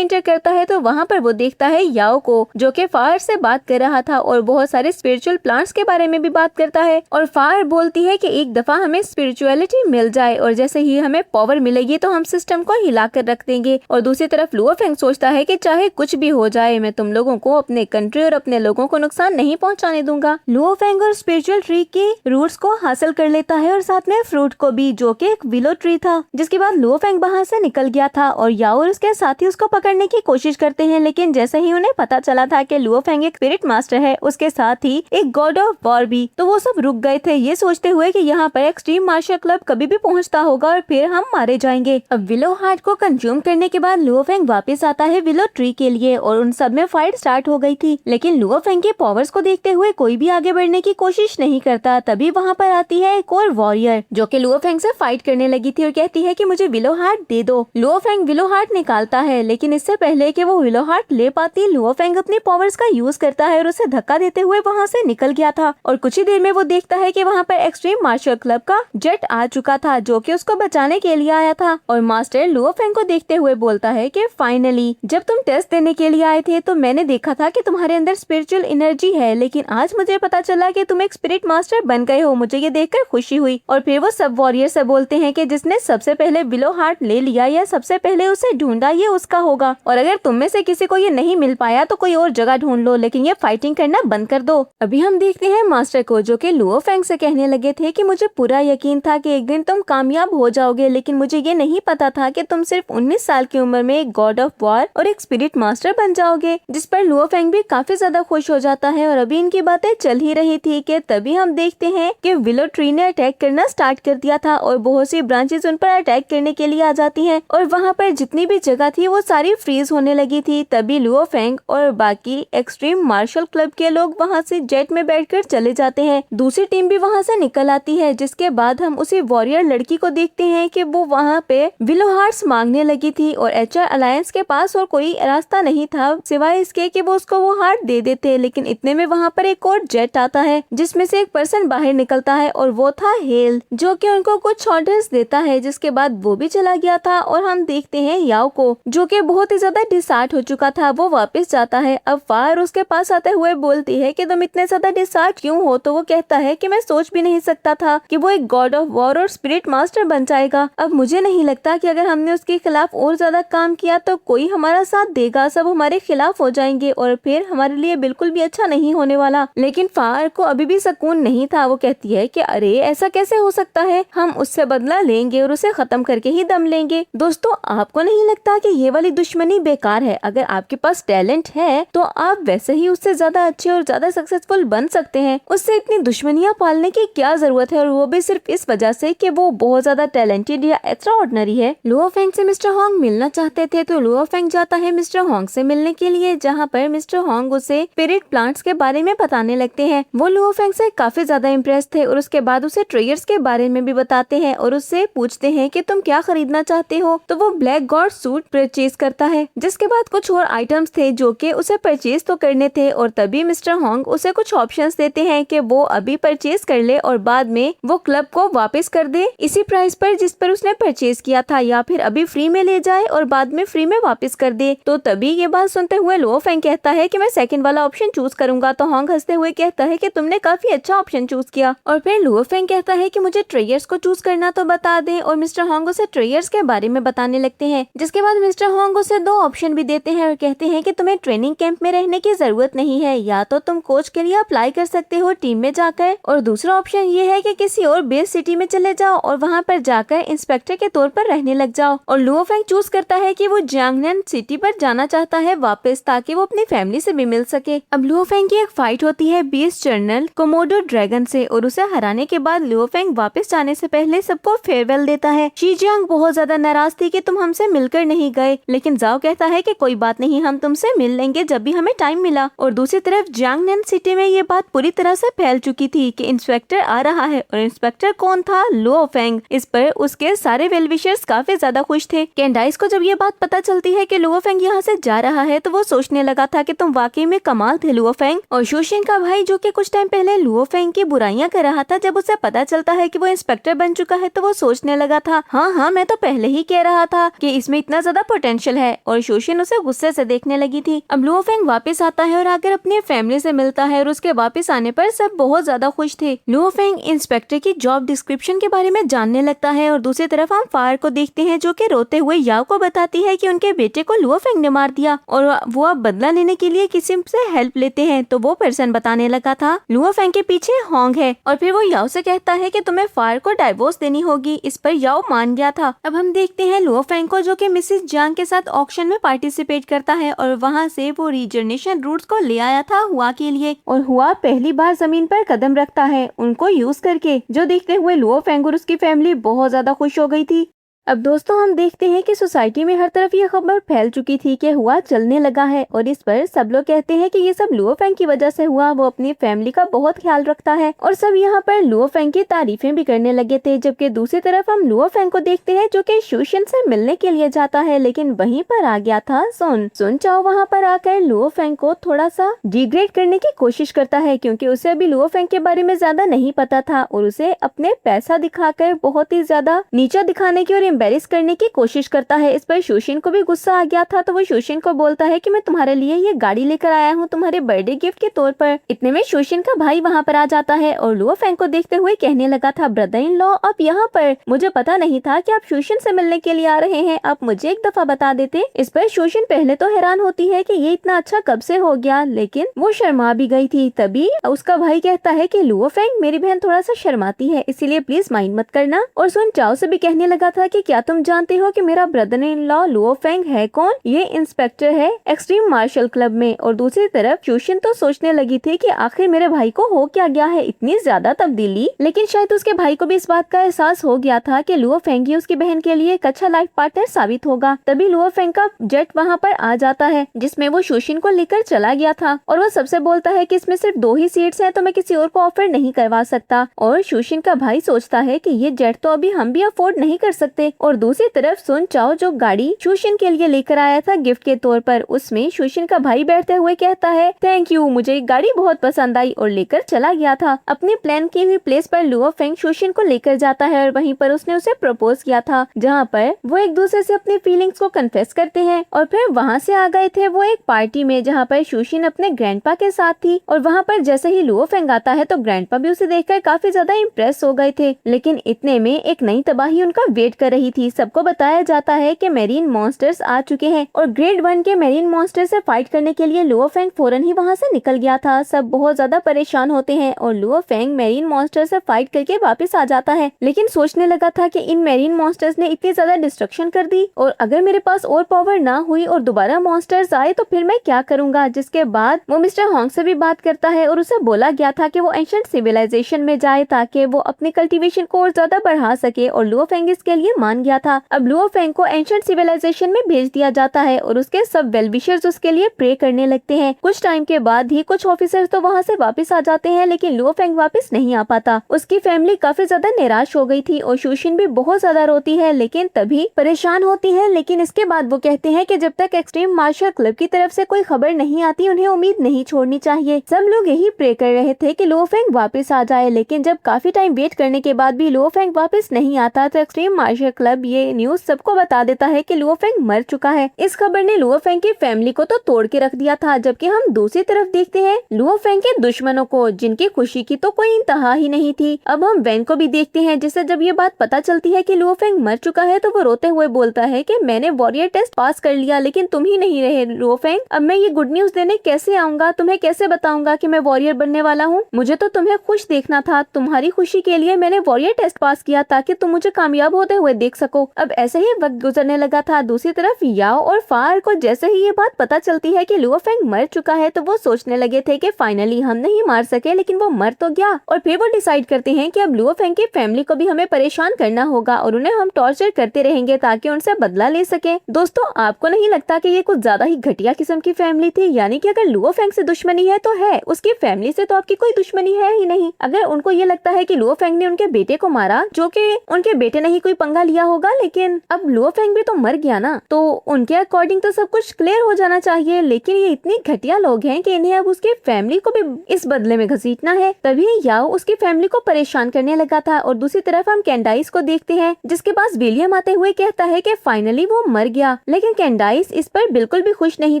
एंटर करता है तो वहाँ पर वो देखता है याओ को जो कि फायर से बात कर रहा था और बहुत सारे स्पिरिचुअल प्लांट्स के बारे में भी बात करता है। और फायर बोलती है कि एक दफा हमें स्पिरिचुअलिटी मिल जाए और जैसे ही हमें पावर मिलेगी तो हम सिस्टम को हिला कर रख देंगे। और दूसरी तरफ लुओ फेंग सोचता है कि चाहे कुछ भी हो जाए मैं तुम लोगों को, अपने कंट्री और अपने लोगों को नुकसान नहीं पहुँचाने दूंगा। लुओ फेंग और स्पिरिचुअल ट्री के रूट्स को हासिल कर लेता है और साथ में फ्रूट को भी, जो कि एक विलो ट्री था। जिसके बाद लुओ फेंग वहाँ से निकल गया था और याओ और उसके साथी उसको पकड़ने की कोशिश करते हैं, लेकिन जैसे ही उन्हें पता चला था कि लुओ फेंग एक स्पिरिट मास्टर है, उसके साथ ही एक गॉड ऑफ वॉर भी, तो वो सब रुक गए थे ये सोचते हुए कि यहाँ पर एक्सट्रीम मार्शल क्लब कभी भी पहुँचता होगा और फिर हम मारे जाएंगे। अब विलो हार्ट को कंज्यूम करने के बाद लुओ फेंग वापस आता है विलो ट्री के लिए और उन सब में फाइट स्टार्ट हो गई थी, लेकिन लुओ फेंग के पावर्स को देखते हुए कोई भी आगे बढ़ने की कोशिश नहीं करता। तभी वहाँ पर आती है एक और वॉरियर जो कि लुओ फेंग से फाइट करने लगी थी और कहती है कि मुझे विलो हार्ट दे दो। लुओ फेंग विलो हार्ट निकालता है, लेकिन इससे पहले कि वो विलो हार्ट ले पाती लुओ फेंग अपनी पावर्स का यूज करता है और उसे धक्का देते हुए वहाँ से निकल गया था। और कुछ ही देर में वो देखता है कि वहाँ पर एक्सट्रीम मार्शल क्लब का जेट आ चुका था जो कि उसको बचाने के लिए आया था। और मास्टर लुओ फेंग को देखते हुए बोलता है कि फाइनली जब तुम टेस्ट देने के लिए आए थे तो मैंने देखा था कि तुम्हारे अंदर स्पिरिचुअल एनर्जी है, लेकिन आज मुझे पता चला कि तुम एक स्पिरिट मास्टर बन गए हो, मुझे ये देखकर खुशी हुई। और फिर वो सब वॉरियर से बोलते हैं कि जिसने जिसने सबसे पहले विलो हार्ट ले लिया या सबसे पहले उसे ढूंढा ये उसका होगा। और अगर तुम में से किसी को ये नहीं मिल पाया तो कोई और जगह ढूंढ लो, लेकिन ये फाइटिंग करना बंद कर दो। अभी हम देखते हैं मास्टर को जो कि लुओ फेंग से कहने लगे थे कि मुझे पूरा यकीन था कि एक दिन तुम कामयाब हो जाओगे, लेकिन मुझे ये नहीं पता था कि तुम सिर्फ 19 साल की उम्र में एक गॉड ऑफ वॉर और एक स्पिरिट मास्टर बन जाओगे। जिस पर लुओ फेंग भी काफी ज्यादा खुश हो जाता है। और अभी इनकी बातें चल ही रही थी कि तभी हम देखते हैं कि विलो ट्री ने अटैक करना स्टार्ट कर दिया था और बहुत सी ब्रांचेस उन पर अटैक करने के लिए आ जाती हैं और वहाँ पर जितनी भी जगह थी वो सारी फ्रीज होने लगी थी। तभी लुओ फेंग और बाकी एक्सट्रीम मार्शल क्लब के लोग वहाँ से जेट में बैठकर चले जाते हैं। दूसरी टीम भी वहाँ से निकल आती है, जिसके बाद हम उसी वॉरियर लड़की को देखते हैं कि वो वहाँ पे विलो हार्ट्स मांगने लगी थी और एचआर अलायंस के पास और कोई रास्ता नहीं था सिवाय इसके कि वो उसको वो हार्ट दे देते। लेकिन इतने में वहाँ पर एक और जेट आता है जिसमें से एक पर्सन बाहर निकलता है और वो था हेल, जो कि उनको कुछ ऑर्डर्स देता है। जिसके बाद वो भी चला गया था और हम देखते हैं याओ को जो कि बहुत ही ज्यादा डिसहार्ट हो चुका था, वो वापस जाता है। अब फायर उसके पास आते हुए बोलती है कि तुम इतने ज्यादा डिसहार्ट क्यों हो, तो वो कहता है कि मैं सोच भी नहीं सकता था कि वो एक गॉड ऑफ वॉर और स्पिरिट मास्टर बन जाएगा। अब मुझे नहीं लगता कि अगर हमने उसके खिलाफ और ज्यादा काम किया तो कोई हमारा साथ देगा, सब हमारे खिलाफ हो जाएंगे और फिर हमारे लिए बिल्कुल भी अच्छा नहीं होने वाला। लेकिन फायर को अभी भी सुकून नहीं था। वो कहती है कि अरे ऐसा कैसे हो सकता है, हम उससे बदला लेंगे और उसे खत्म करके ही दम लेंगे। दोस्तों, आपको नहीं लगता कि ये वाली दुश्मनी बेकार है? अगर आपके पास टैलेंट है तो आप वैसे ही उससे ज्यादा अच्छे और ज्यादा सक्सेसफुल बन सकते हैं। उससे इतनी दुश्मनियां पालने की क्या जरूरत है, और वो भी सिर्फ इस वजह से कि वो बहुत ज्यादा टैलेंटेड या एक्स्ट्रा ऑर्डिनरी है। लुओ फेंग से मिस्टर होंग मिलना चाहते थे तो लुओ फेंग जाता है मिस्टर होंग से मिलने के लिए, जहाँ पर मिस्टर होंग उसे स्पिरिट प्लांट्स के बारे में बताने लगते हैं। वो लुओ फेंग से काफी ज्यादा इम्प्रेस थे और उसके बाद उसे ट्रेयर्स के बारे में भी बताते हैं और उससे पूछते हैं कि तुम क्या खरीदना चाहते हो। तो वो ब्लैक गॉड सूट परचेज करता है। जिसके बाद कुछ और आइटम्स थे जो कि उसे परचेज तो करने थे और तभी मिस्टर होंग उसे कुछ ऑप्शंस देते हैं कि वो अभी परचेज कर ले और बाद में वो क्लब को वापस कर दे इसी प्राइस पर जिस पर उसने परचेज किया था, या फिर अभी फ्री में ले जाए और बाद में फ्री में वापस कर दे। तो तभी ये बात सुनते हुए लुओ फेंग कहता है कि मैं सेकंड वाला ऑप्शन चूज करूंगा। तो होंग हंसते हुए कहता है कि तुमने काफी अच्छा ऑप्शन चूज किया। और फिर लुओ फेंग कहता है कि मुझे ट्रेयर्स को चूज करना तो बता दे और मिस्टर होंग उसे ट्रेयर्स के बारे में बताने लगते हैं। जिसके बाद मिस्टर होंग उसे दो ऑप्शन भी देते हैं और कहते हैं कि तुम्हें ट्रेनिंग कैंप में रहने की जरूरत नहीं है, या तो तुम कोच के लिए अप्लाई कर सकते हो टीम में जाकर, और दूसरा ऑप्शन ये है कि किसी और बेस सिटी में चले जाओ और वहाँ पर जाकर इंस्पेक्टर के तौर पर रहने लग जाओ। और लुओ फेंग चूज करता है कि वो जियांगनन सिटी पर जाना चाहता है वापस, ताकि वो अपनी फैमिली से भी मिल सके। अब लुओ फेंग की एक फाइट होती है बेस जर्नल कोमोडो ड्रैगन से और उसे हराने के बाद लुओ फेंग वापस जाने से पहले सबको फेयरवेल देता है। शी जियांग बहुत ज्यादा नाराज थी कि तुम हमसे मिलकर नहीं गए, लेकिन जाओ कहता है कि कोई बात नहीं, हम तुमसे मिल लेंगे जब भी हमें टाइम मिला। और दूसरी तरफ जियांगनन सिटी में ये बात पूरी तरह से फैल चुकी थी कि इंस्पेक्टर आ रहा है, और इंस्पेक्टर कौन था? Luo Feng. इस पर उसके सारे वेल विशर्स काफी ज्यादा खुश थे। कैंडाइस को जब ये बात पता चलती है कि लुओ फेंग यहाँ से जा रहा है तो वो सोचने लगा था कि तुम वाकई में कमाल थे लुओ फेंग। और शोशिन का भाई जो कि कुछ टाइम पहले लुओ फेंग की बुराइयां कर रहा था, जब उसे पता चलता है कि वो इंस्पेक्टर बन चुका है तो वो सोचने लगा था हाँ मैं तो पहले ही कह रहा था कि इसमें इतना ज्यादा पोटेंशियल है। और शोशिन उसे गुस्से से देखने लगी थी। अब लुओ फेंग वापस आता है और आकर अपनी फैमिली से मिलता है और उसके वापस आने पर सब बहुत ज्यादा खुश थे। लुओ फेंग इंस्पेक्टर की जॉब डिस्क्रिप्शन के बारे में जानने लगता है और दूसरी तरफ हम फायर को देखते हैं जो कि रोते हुए याओ को बताती है कि उनके बेटे को लुओ फेंग ने मार दिया और वो अब बदला लेने के लिए किसी से हेल्प लेते हैं। तो वो पर्सन बताने लगा था लुओ फेंग के पीछे होंग है। और फिर वो याओ से कहता है कि तुम्हें फायर को डाइवोर्स देनी होगी। इस पर याओ मान गया था। अब हम देखते हैं लुओ फेंग को जो कि मिसेस जियांग के साथ ऑक्शन में पार्टिसिपेट करता है और वहाँ से वो रीजनरेशन रूट्स को ले आया था हुआ के लिए, और हुआ पहली बार जमीन पर कदम रखता है उनको यूज करके, जो देखते हुए लुओ फेंग और उसकी फैमिली बहुत ज्यादा खुश हो गई थी। अब दोस्तों हम देखते हैं कि सोसाइटी में हर तरफ ये खबर फैल चुकी थी कि हुआ चलने लगा है, और इस पर सब लोग कहते हैं कि ये सब लुओ फेंग की वजह से हुआ। वो अपनी फैमिली का बहुत ख्याल रखता है और सब यहाँ पर लुओ फेंग की तारीफें भी करने लगे थे। जबकि दूसरी तरफ हम लुओ फेंग को देखते हैं जो कि शोशिन से मिलने के लिए जाता है, लेकिन वहीं पर आ गया था सुन चाओ। वहाँ पर आकर लुओ फेंग को थोड़ा सा डिग्रेड करने की कोशिश करता है क्योंकि उसे अभी लुओ फेंग के बारे में ज्यादा नहीं पता था, और उसे अपने पैसा दिखाकर बहुत ही ज्यादा नीचा दिखाने की और एम्बेरस करने की कोशिश करता है। इस पर शोशिन को भी गुस्सा आ गया था, तो वो शोशिन को बोलता है कि मैं तुम्हारे लिए ये गाड़ी लेकर आया हूँ तुम्हारे बर्थडे गिफ्ट के तौर पर। इतने में शोशिन का भाई वहाँ पर आ जाता है और लुओ फेंग को देखते हुए कहने लगा था, ब्रदर इन लॉ आप यहाँ पर, मुझे पता नहीं था कि आप शोशिन से मिलने के लिए आ रहे हैं, आप मुझे एक दफा बता देते। इस पर शोशिन पहले तो हैरान होती है कि ये इतना अच्छा कब से हो गया, लेकिन वो शर्मा भी गई थी। तभी उसका भाई कहता है कि लुओ फेंग मेरी बहन थोड़ा सा शर्माती है, इसीलिए प्लीज माइंड मत करना। और सुन चाओ से भी कहने लगा था कि क्या तुम जानते हो कि मेरा brother in law Luo Feng है कौन? ये इंस्पेक्टर है एक्सट्रीम मार्शल क्लब में। और दूसरी तरफ शोशिन तो सोचने लगी थी कि आखिर मेरे भाई को हो क्या गया है, इतनी ज्यादा तब्दीली। लेकिन शायद उसके भाई को भी इस बात का एहसास हो गया था कि लुओ फेंग ही उसकी बहन के लिए एक अच्छा लाइफ पार्टनर साबित होगा। तभी लुओ फेंग का जेट वहाँ पर आ जाता है जिसमें वो शोशिन को लेकर चला गया था और वो सबसे बोलता है कि इसमें सिर्फ 2 ही सीट्स हैं, तो मैं किसी और को ऑफर नहीं करवा सकता। और शोशिन का भाई सोचता है कि ये जेट तो अभी हम भी अफोर्ड नहीं कर सकते। और दूसरी तरफ सुन चाओ जो गाड़ी शोशिन के लिए लेकर आया था गिफ्ट के तौर पर, उसमें शोशिन का भाई बैठते हुए कहता है थैंक यू, मुझे ये गाड़ी बहुत पसंद आई, और लेकर चला गया था। अपने प्लान की हुई प्लेस पर लुओ फेंग शोशिन को लेकर जाता है और वहीं पर उसने उसे प्रपोज किया था, जहाँ पर वो एक दूसरे से अपनी फीलिंग्स को कन्फेस करते हैं। और फिर वहाँ से आ गए थे वो एक पार्टी में जहाँ पर शोशिन अपने ग्रैंडपा के साथ थी। और वहाँ पर जैसे ही लुओ फेंग आता है तो ग्रैंडपा भी उसे देखकर काफी ज्यादा इम्प्रेस हो गए थे। लेकिन इतने में एक नई तबाही उनका वेट कर रही थी। सबको बताया जाता है कि मेरीन मॉन्स्टर्स आ चुके हैं और ग्रेड 1 के मेरीन मॉन्स्टर से फाइट करने के लिए लुओ फेंग फौरन ही वहाँ से निकल गया था। सब बहुत ज्यादा परेशान होते हैं और लुओ फेंग मेरीन मॉन्स्टर से फाइट करके वापस आ जाता है। लेकिन सोचने लगा था कि इन मेरीन मॉन्स्टर्स ने इतनी ज्यादा डिस्ट्रक्शन कर दी और अगर मेरे पास और पावर ना हुई और दोबारा मॉन्स्टर्स आए तो फिर मैं क्या करूंगा। जिसके बाद वो मिस्टर होंग से भी बात करता है और उसे बोला गया था कि वो एंशिएंट सिविलाइजेशन में जाए ताकि वो अपनी कल्टीवेशन को और ज्यादा बढ़ा सके, और लुओ फेंग इसके लिए मान गया था। अब लुओ फेंग को एंशिएंट सिविलाइजेशन में भेज दिया जाता है और उसके सब वेल विशर्स उसके लिए प्रे करने लगते हैं। कुछ टाइम के बाद ही कुछ ऑफिसर्स तो वहाँ से वापस आ जाते हैं, लेकिन लुओ फेंग वापस नहीं आ पाता। उसकी फैमिली काफी ज्यादा निराश हो गई थी और शोशिन भी बहुत ज्यादा रोती है, लेकिन तभी परेशान होती है। लेकिन इसके बाद वो कहते हैं कि जब तक एक्सट्रीम मार्शल क्लब की तरफ से कोई खबर नहीं आती उन्हें उम्मीद नहीं छोड़नी चाहिए। सब लोग यही प्रे कर रहे थे कि लुओ फेंग वापस आ जाए, लेकिन जब काफी टाइम वेट करने के बाद भी लुओ फेंग वापस नहीं आता तो एक्सट्रीम मार्शल क्लब ये न्यूज सबको बता देता है कि लुओ फेंग मर चुका है। इस खबर ने लुओ फेंग की फैमिली को तो तोड़ के रख दिया था। जबकि हम दूसरी तरफ देखते हैं लुओ फेंग के दुश्मनों को, जिनकी खुशी की तो कोई इंतहा ही नहीं थी। अब हम वैन को भी देखते हैं, जिसे जब ये बात पता चलती है कि लुओ फेंग मर चुका है तो वो रोते हुए बोलता है कि मैंने वॉरियर टेस्ट पास कर लिया लेकिन तुम ही नहीं रहे लुओ फेंग। अब मैं ये गुड न्यूज देने कैसे आऊंगा, तुम्हें कैसे बताऊंगा कि मैं वॉरियर बनने वाला हूँ। मुझे तो तुम्हें खुश देखना था, तुम्हारी खुशी के लिए मैंने वॉरियर टेस्ट पास किया ताकि तुम मुझे कामयाब होते हुए देख सको। अब ऐसे ही वक्त गुजरने लगा था। दूसरी तरफ याओ और फार को जैसे ही ये बात पता चलती है कि लुओ फेंग मर चुका है तो वो सोचने लगे थे कि फाइनली हम नहीं मार सके, लेकिन वो मर तो गया। और फिर वो डिसाइड करते हैं कि अब लुओ फेंग की फैमिली को भी हमें परेशान करना होगा और उन्हें हम टॉर्चर करते रहेंगे ताकि उनसे बदला ले सके। दोस्तों आपको नहीं लगता कि ये कुछ ज्यादा ही घटिया किस्म की फैमिली थी? यानी कि अगर लुओ फेंग से दुश्मनी है तो है, उसकी फैमिली से तो आपकी कोई दुश्मनी है ही नहीं। अगर उनको ये लगता है कि लुओ फेंग ने उनके बेटे को मारा, जो कि उनके बेटे ने ही कोई पंगा लिया होगा, लेकिन अब लुओ फेंग भी तो मर गया ना, तो उनके अकॉर्डिंग तो सब कुछ क्लियर हो जाना चाहिए। लेकिन ये इतनी घटिया लोग हैं कि इन्हें अब उसकी फैमिली को भी इस बदले में घसीटना है। तभी याओ उसकी फैमिली को परेशान करने लगा था। और दूसरी तरफ हम कैंडाइस को देखते हैं, जिसके पास विलियम आते हुए कहता है कि फाइनली वो मर गया। लेकिन कैंडाइस इस पर बिल्कुल भी खुश नहीं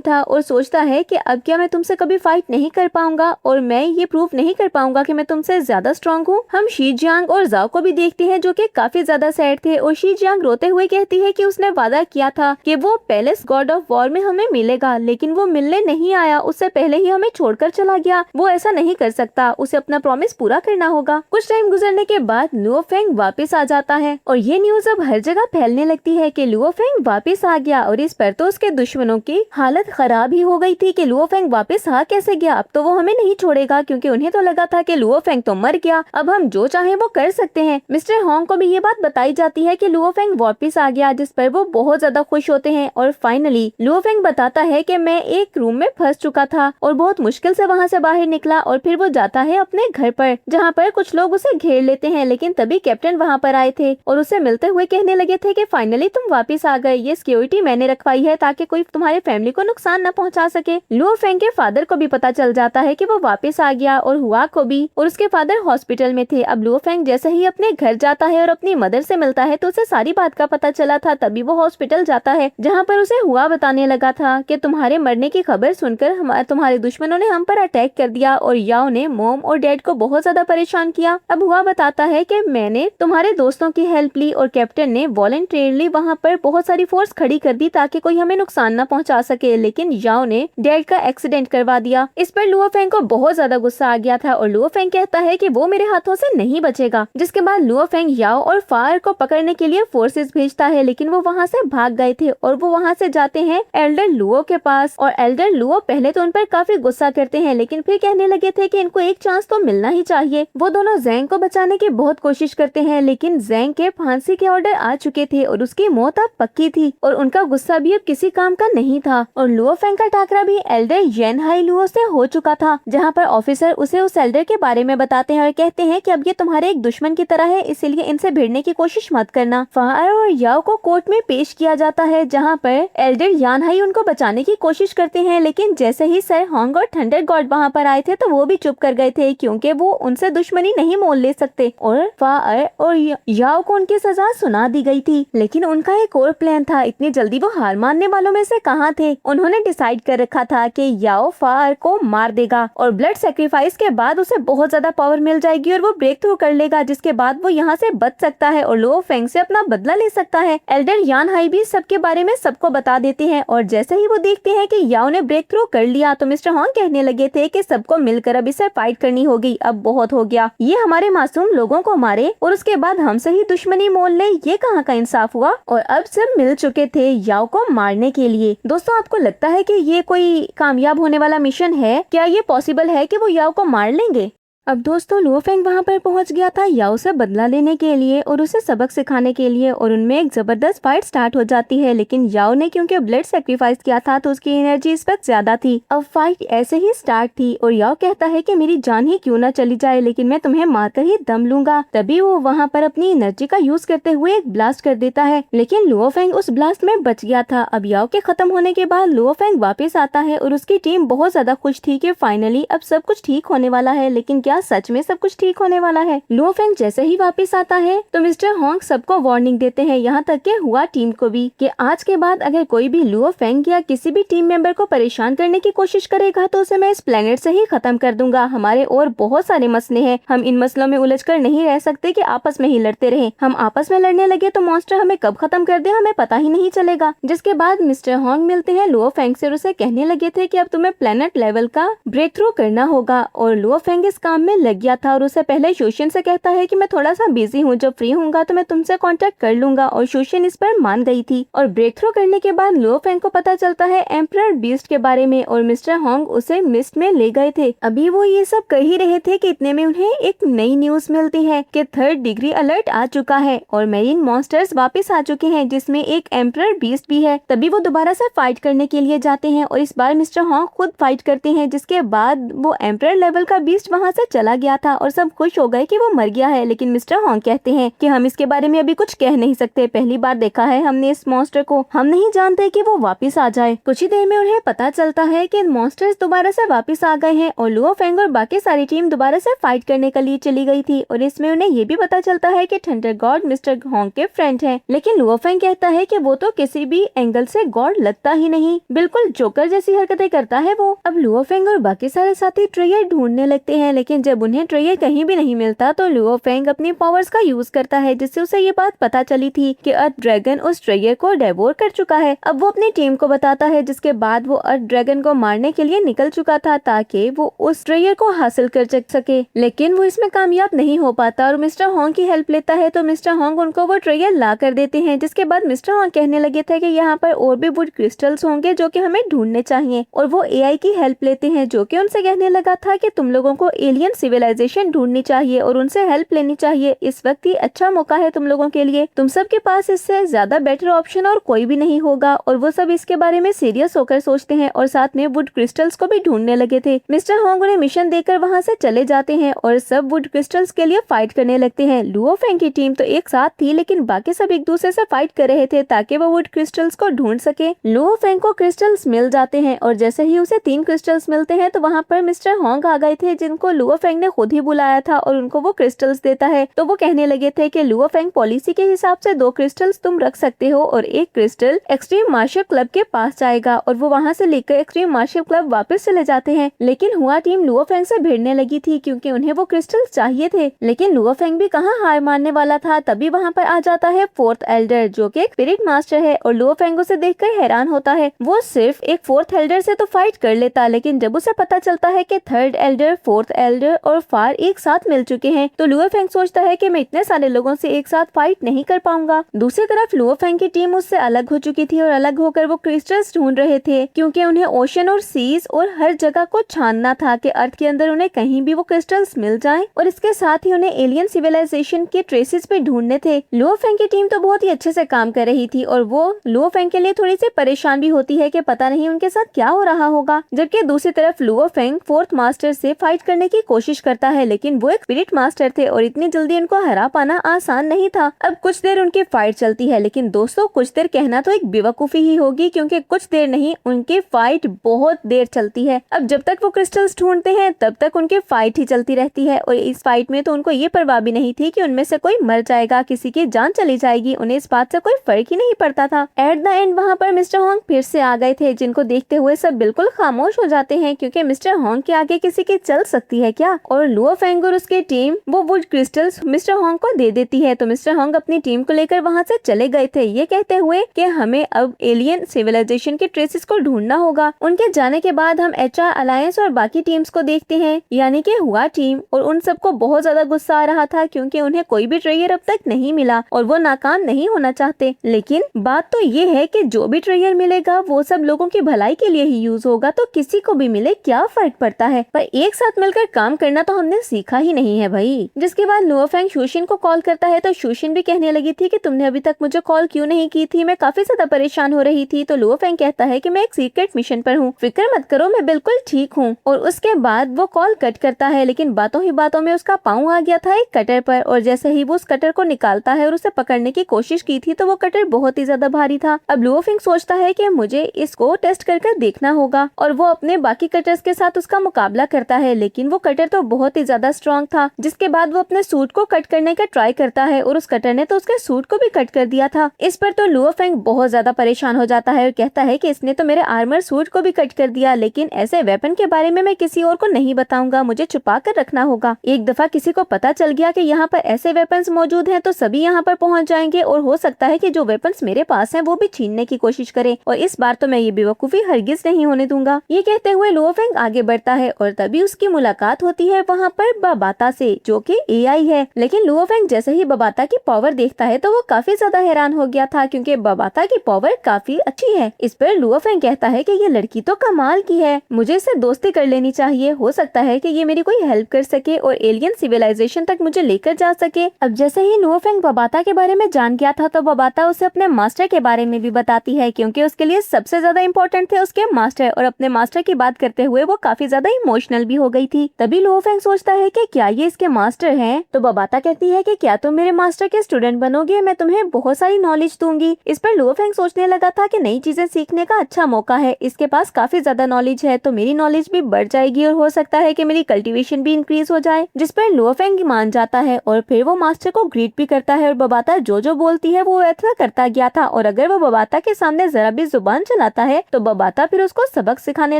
था और सोचता है कि अब क्या मैं तुमसे कभी फाइट नहीं कर पाऊंगा और मैं ये प्रूव नहीं कर पाऊंगा कि मैं तुमसे ज्यादा स्ट्रॉन्ग हूँ। हम शी जियांग और जाओ को भी देखते हैं जो कि काफी ज्यादा सैड थे और शी जियांग रोते हुए कहती है कि उसने वादा किया था कि वो पैलेस गॉड ऑफ वॉर में हमें मिलेगा, लेकिन वो मिलने नहीं आया, उससे पहले ही हमें छोड़कर चला गया। वो ऐसा नहीं कर सकता, उसे अपना प्रॉमिस पूरा करना होगा। कुछ टाइम गुजरने के बाद लुओ फेंग वापस आ जाता है और ये न्यूज अब हर जगह फैलने लगती है कि लुओ फेंग वापस आ गया। और इस पर तो उसके दुश्मनों की हालत खराब ही हो गई थी कि लुओ फेंग वापस आ कैसे गया, अब तो वो हमें नहीं छोड़ेगा, क्योंकि उन्हें तो लगा था कि लुओ फेंग तो मर गया, अब हम जो चाहे वो कर सकते हैं। मिस्टर होंग को भी ये बात बताई जाती है कि लुओ फेंग वापस आ गया, जिस पर वो बहुत ज्यादा खुश होते हैं। और फाइनली लुओ फेंग बताता है कि मैं एक रूम में फंस चुका था और बहुत मुश्किल से वहाँ से बाहर निकला। और फिर वो जाता है अपने घर पर, जहाँ पर कुछ लोग उसे घेर लेते हैं। लेकिन तभी कैप्टन वहाँ पर आए थे और उसे मिलते हुए कहने लगे थे कि फाइनली तुम वापस आ गए, ये सिक्योरिटी मैंने रखवाई है ताकि कोई तुम्हारे फैमिली को नुकसान न पहुँचा सके। लुओ फेंग के फादर को भी पता चल जाता है कि वो वापस आ गया और हुआ को भी, और उसके फादर हॉस्पिटल में थे। अब लुओ फेंग जैसे ही अपने घर जाता है और अपनी मदर से मिलता है तो उसे सारी बात का पता चला था तभी वो हॉस्पिटल जाता है, जहाँ पर उसे हुआ बताने लगा था कि तुम्हारे मरने की खबर सुनकर तुम्हारे दुश्मनों ने हम पर अटैक कर दिया और याओ ने मॉम और डैड को बहुत ज्यादा परेशान किया। अब हुआ बताता है कि मैंने तुम्हारे दोस्तों की हेल्प ली और कैप्टन ने वॉलंटियरली वहाँ पर बहुत सारी फोर्स खड़ी कर दी ताकि कोई हमें नुकसान न पहुँचा सके, लेकिन याओ ने डैड का एक्सीडेंट करवा दिया। इस पर लुओ फेंग को बहुत ज्यादा गुस्सा आ गया था और लुओ फेंग कहता है कि वो मेरे हाथों से नहीं बचेगा। जिसके बाद लुओ फेंग याओ और फार को पकड़ने के लिए फोर्सेस भेजता है, लेकिन वो वहाँ से भाग गए थे और वो वहाँ से जाते हैं एल्डर लुओ के पास। और एल्डर लुओ पहले तो उन पर काफी गुस्सा करते हैं, लेकिन फिर कहने लगे थे कि इनको एक चांस तो मिलना ही चाहिए। वो दोनों ज़ैंग को बचाने की बहुत कोशिश करते हैं, लेकिन ज़ैंग के फांसी के ऑर्डर आ चुके थे और उसकी मौत अब पक्की थी और उनका गुस्सा भी अब किसी काम का नहीं था। और लुओ फेंग का टाकरा भी एल्डर येन हाई लुओ से हो चुका था, जहाँ पर ऑफिसर उसे उस एल्डर के बारे में बताते हैं और कहते हैं कि अब ये तुम्हारे एक दुश्मन की तरह है, इसीलिए इनसे भिड़ने की कोशिश मत करना। फार और याओ को कोर्ट में पेश किया जाता है, जहाँ पर एल्डर यान हाई उनको बचाने की कोशिश करते हैं, लेकिन जैसे ही सर होंग और थंडर गॉड वहाँ पर आए थे तो वो भी चुप कर गए थे, क्योंकि वो उनसे दुश्मनी नहीं मोल ले सकते और फार और याओ को उनकी सजा सुना दी गई थी। लेकिन उनका एक और प्लान था, इतनी जल्दी वो हार मानने वालों में से कहाँ थे। उन्होंने डिसाइड कर रखा था कि याओ फार को मार देगा और ब्लड सेक्रीफाइस के बाद उसे बहुत ज्यादा पावर मिल जाएगी और वो ब्रेक थ्रू कर लेगा, जिसके बाद वो यहाँ से बच सकता है और लुओ फेंग से अपना बदला ले सकता है। एल्डर यान हाई भी सबके बारे में सबको बता देते हैं और जैसे ही वो देखते हैं कि याओ ने ब्रेक थ्रू कर लिया तो मिस्टर होंग कहने लगे थे कि सबको मिलकर अब इसे फाइट करनी होगी, अब बहुत हो गया, ये हमारे मासूम लोगों को मारे और उसके बाद हमसे ही दुश्मनी मोल ले, ये कहाँ का इंसाफ हुआ। और अब सब मिल चुके थे याओ को मारने के लिए। दोस्तों, आपको लगता है कि ये कोई कामयाब होने वाला मिशन है? क्या ये पॉसिबल है कि वो याओ को मार लेंगे? अब दोस्तों, लुओ फेंग वहाँ पर पहुँच गया था याओ से बदला लेने के लिए और उसे सबक सिखाने के लिए और उनमें एक जबरदस्त फाइट स्टार्ट हो जाती है, लेकिन याओ ने क्योंकि ब्लड सेक्रीफाइस किया था तो उसकी एनर्जी इस वक्त ज्यादा थी। अब फाइट ऐसे ही स्टार्ट थी और याओ कहता है कि मेरी जान ही क्यों ना चली जाए, लेकिन मैं तुम्हें मारकर ही दम लूंगा। तभी वो वहाँ पर अपनी एनर्जी का यूज करते हुए एक ब्लास्ट कर देता है, लेकिन लुओ फेंग उस ब्लास्ट में बच गया था। अब याओ के खत्म होने के बाद लुओ फेंग वापस आता है और उसकी टीम बहुत ज्यादा खुश थी कि फाइनली अब सब कुछ ठीक होने वाला है, लेकिन क्या सच में सब कुछ ठीक होने वाला है? लुओ फेंग जैसे ही वापस आता है तो मिस्टर होंग सबको वार्निंग देते हैं, यहाँ तक के हुआ टीम को भी, कि आज के बाद अगर कोई भी लुओ फेंग या किसी भी टीम मेंबर को परेशान करने की कोशिश करेगा तो उसे मैं इस प्लेनेट से ही खत्म कर दूंगा। हमारे और बहुत सारे मसले हैं, हम इन मसलों में उलझकर नहीं रह सकते कि आपस में ही लड़ते रहे। हम आपस में लड़ने लगे तो मॉन्स्टर हमें कब खत्म कर दे हमें पता ही नहीं चलेगा। जिसके बाद मिस्टर होंग मिलते हैं लुओ फेंग से और उसे कहने लगे थे कि अब तुम्हें प्लेनेट लेवल का ब्रेक थ्रू करना होगा और लुओ फेंग इस काम में लग गया था और उसे पहले शोशियन से कहता है कि मैं थोड़ा सा बिजी हूँ, जब फ्री होऊंगा तो मैं तुमसे कांटेक्ट कर लूंगा और शोशियन इस पर मान गई थी। और ब्रेक थ्रू करने के बाद लुओ फेंग को पता चलता है एम्परर बीस्ट के बारे में और मिस्टर होंग उसे मिस्ट में ले गए थे। अभी वो ये सब कह ही रहे थे कि इतने में उन्हें एक नई न्यूज मिलती है कि 3rd डिग्री अलर्ट आ चुका है और मेरीन मॉन्स्टर्स वापस आ चुके हैं, जिसमें एक एम्परर बीस्ट भी है। तभी वो दोबारा से फाइट करने के लिए जाते हैं और इस बार मिस्टर होंग खुद फाइट करते हैं, जिसके बाद वो एम्परर लेवल का बीस्ट वहाँ से चला गया था और सब खुश हो गए कि वो मर गया है। लेकिन मिस्टर होंग कहते हैं कि हम इसके बारे में अभी कुछ कह नहीं सकते, पहली बार देखा है हमने इस मॉन्स्टर को, हम नहीं जानते कि वो वापस आ जाए। कुछ ही देर में उन्हें पता चलता है कि मॉन्स्टर्स दोबारा से वापस आ गए हैं और लुओ फेंग और बाकी सारी टीम दोबारा से फाइट करने के लिए चली गई थी। और इसमें उन्हें ये भी पता चलता है कि थंडर गॉड मिस्टर होंग के फ्रेंड हैं। लेकिन लुओ फेंग कहता है कि वो तो किसी भी एंगल से गॉड लगता ही नहीं, बिल्कुल जोकर जैसी हरकतें करता है वो। अब लुओ फेंग और बाकी सारे साथी ट्रेयर ढूंढने लगते हैं, लेकिन जब उन्हें ट्रेयर कहीं भी नहीं मिलता तो लुओ फेंग अपनी पावर्स का यूज करता है, जिससे उसे ये बात पता चली थी कि अर्थ ड्रैगन उस ट्रेयर को डेवोर कर चुका है। अब वो अपनी टीम को बताता है, जिसके बाद वो अर्थ ड्रैगन को मारने के लिए निकल चुका था ताकि वो उस ट्रेयर को हासिल कर सके। लेकिन वो इसमें कामयाब नहीं हो पाता और मिस्टर होंग की हेल्प लेता है तो मिस्टर होंग उनको वो ट्रेयर ला कर देते हैं। जिसके बाद मिस्टर होंग कहने लगे थे कि यहाँ पर और भी वुड क्रिस्टल्स होंगे जो कि हमें ढूंढने चाहिए और वो एआई की हेल्प लेते हैं, जो कि उनसे कहने लगा था कि तुम लोगों को एलियन सिविलाइजेशन ढूंढनी चाहिए और उनसे हेल्प लेनी चाहिए। इस वक्त ही अच्छा मौका है तुम लोगों के लिए, तुम सब के पास इससे ज्यादा बेटर ऑप्शन और कोई भी नहीं होगा। और वो सब इसके बारे में सीरियस होकर सोचते हैं और साथ में वुड क्रिस्टल्स को भी ढूंढने लगे थे। मिस्टर होंग उन्हें मिशन देकर वहाँ से चले जाते हैं और सब वुड क्रिस्टल्स के लिए फाइट करने लगते हैं। लुओ फेंग की टीम तो एक साथ थी, लेकिन बाकी सब एक दूसरे से फाइट कर रहे थे ताकि वो वुड क्रिस्टल्स को ढूंढ सके। लुओ फेंग को क्रिस्टल्स मिल जाते हैं और जैसे ही उसे 3 क्रिस्टल्स मिलते हैं तो वहाँ पर मिस्टर होंग आ गए थे, जिनको लुओ फेंग ने खुद ही बुलाया था और उनको वो क्रिस्टल्स देता है। तो वो कहने लगे थे कि लुओ फेंग पॉलिसी के हिसाब से 2 क्रिस्टल्स तुम रख सकते हो और 1 क्रिस्टल एक्सट्रीम मार्शल क्लब के पास जाएगा और वो वहाँ से लेकर एक्सट्रीम मार्शल क्लब वापस चले जाते हैं। लेकिन हुआ टीम लुओ फेंग से भिड़ने लगी थी क्योंकि उन्हें वो क्रिस्टल्स चाहिए थे। लेकिन लुओ फेंग भी कहाँ हार मानने वाला था। तभी वहाँ पर आ जाता है 4th एल्डर जो कि एक स्पिरिट मास्टर है और लुओ फेंग उसे देखकर हैरान होता है। वो सिर्फ एक 4th एल्डर से तो फाइट कर लेता, लेकिन जब उसे पता चलता है कि 3rd एल्डर 4th एल्डर और फार एक साथ मिल चुके हैं तो लुओ फेंग सोचता है कि मैं इतने सारे लोगों से एक साथ फाइट नहीं कर पाऊंगा। दूसरी तरफ लुओ फेंग की टीम उससे अलग हो चुकी थी और अलग होकर वो क्रिस्टल्स ढूंढ रहे थे क्योंकि उन्हें ओशन और सीज और हर जगह को छानना था कि अर्थ के अंदर उन्हें कहीं भी वो क्रिस्टल्स मिल जाएं और इसके साथ ही उन्हें एलियन सिविलाइजेशन के ट्रेसेस पे ढूंढने थे। लुओ फेंग की टीम तो बहुत ही अच्छे से काम कर रही थी और वो लुओ फेंग के लिए थोड़ी सी परेशान भी होती है कि पता नहीं उनके साथ क्या हो रहा होगा। जबकि दूसरी तरफ लुओ फेंग 4th मास्टर से फाइट करने की कोशिश करता है, लेकिन वो एक स्पिरिट मास्टर थे और इतनी जल्दी उनको हरा पाना आसान नहीं था। अब कुछ देर उनकी फाइट चलती है, लेकिन दोस्तों कुछ देर कहना तो एक बेवकूफी ही होगी क्योंकि कुछ देर नहीं उनकी फाइट बहुत देर चलती है। अब जब तक वो क्रिस्टल्स ढूंढते हैं तब तक उनकी फाइट ही चलती रहती है और इस फाइट में तो उनको ये परवाह भी नहीं थी कि उनमें से कोई मर जाएगा, किसी की जान चली जाएगी। उन्हें इस बात से कोई फर्क ही नहीं पड़ता था। एट द एंड वहाँ पर मिस्टर होंग फिर से आ गए थे, जिनको देखते हुए सब बिल्कुल खामोश हो जाते हैं क्योंकि मिस्टर होंग के आगे किसी की चल सकती है क्या। और लुओ फेंग और उसकी टीम वो वुड क्रिस्टल्स मिस्टर होंग को दे देती है। तो मिस्टर होंग अपनी टीम को लेकर वहाँ से चले गए थे, ये कहते हुए कि हमें अब एलियन सिविलाइजेशन के ट्रेसेस को ढूंढना होगा। उनके जाने के बाद हम HR अलायंस और बाकी टीम्स को देखते हैं, यानी कि हुआ टीम, और उन सबको बहुत ज्यादा गुस्सा आ रहा था क्योंकि उन्हें कोई भी ट्रेयर अब तक नहीं मिला और वो नाकाम नहीं होना चाहते। लेकिन बात तो ये है कि जो भी ट्रेयर मिलेगा वो सब लोगों की भलाई के लिए ही यूज होगा, तो किसी को भी मिले क्या फर्क पड़ता है। पर एक साथ मिलकर काम करना तो हमने सीखा ही नहीं है भाई। जिसके बाद लुओ फेंग शूशिन को कॉल करता है तो शूशिन भी कहने लगी थी कि तुमने अभी तक मुझे कॉल क्यों नहीं की थी, मैं काफी ज्यादा परेशान हो रही थी। तो लुओ फेंग कहता है कि मैं एक सीक्रेट मिशन पर हूँ, फिक्र मत करो मैं बिल्कुल ठीक हूँ। और उसके बाद वो कॉल कट करता है, लेकिन बातों ही बातों में उसका पाँव आ गया था एक कटर पर और जैसे ही वो उस कटर को निकालता है और उसे पकड़ने की कोशिश की थी तो वो कटर बहुत ही ज्यादा भारी था। अब लुओ फेंग सोचता है कि मुझे इसको टेस्ट करके देखना होगा और वो अपने बाकी कटर्स के साथ उसका मुकाबला करता है, लेकिन वो कटर तो बहुत ही ज्यादा स्ट्रॉन्ग था। जिसके बाद वो अपने सूट को कट करने का ट्राई करता है और उस कटर ने तो उसके सूट को भी कट कर दिया था। इस पर तो लुओ फेंग बहुत ज्यादा परेशान हो जाता है और कहता है कि इसने तो मेरे आर्मर सूट को भी कट कर दिया, लेकिन ऐसे वेपन के बारे में मैं किसी और को नहीं बताऊंगा, मुझे छुपा कर रखना होगा। एक दफा किसी को पता चल गया कि यहाँ पर ऐसे वेपन्स मौजूद हैं तो सभी यहाँ पर पहुँच जाएंगे और हो सकता है कि जो वेपन्स मेरे पास हैं वो भी छीनने की कोशिश करे और इस बार तो मैं ये बेवकूफी हरगिज नहीं होने दूंगा। ये कहते हुए लुओ फेंग आगे बढ़ता है और तभी उसकी मुलाकात होती है वहाँ पर बबाता से, जो कि AI है। लेकिन लुओ फेंग जैसे ही बबाता की पावर देखता है तो वो काफी ज्यादा हैरान हो गया था क्योंकि बबाता की पावर काफी अच्छी है। इस पर लुओ फेंग कहता है कि ये लड़की तो कमाल की है, मुझे इससे दोस्ती कर लेनी चाहिए, हो सकता है कि ये मेरी कोई हेल्प कर सके और एलियन सिविलाइजेशन तक मुझे लेकर जा सके। अब जैसे ही लुओ फेंग बबाता के बारे में जान गया था तो बबाता उसे अपने मास्टर के बारे में भी बताती है क्योंकि उसके लिए सबसे ज्यादा इम्पोर्टेंट थे उसके मास्टर, और अपने मास्टर की बात करते हुए वो काफी ज्यादा इमोशनल भी हो गई थी। तभी लुओ फेंग सोचता है कि क्या ये इसके मास्टर हैं? तो बबाता कहती है कि क्या तुम मेरे मास्टर के स्टूडेंट बनोगे, मैं तुम्हें बहुत सारी नॉलेज दूंगी। इस पर लुओ फेंग सोचने लगा था कि नई चीजें सीखने का अच्छा मौका है, इसके पास काफी ज्यादा नॉलेज है तो मेरी नॉलेज भी बढ़ जाएगी और हो सकता है कि मेरी कल्टीवेशन भी इंक्रीज हो जाए। जिस पर लुओ फेंग मान जाता है और फिर वो मास्टर को ग्रीट भी करता है और बबाता जो बोलती है वो ऐसा करता गया था और अगर वो बबाता के सामने जरा भी जुबान चलाता है तो बबाता फिर उसको सबक सिखाने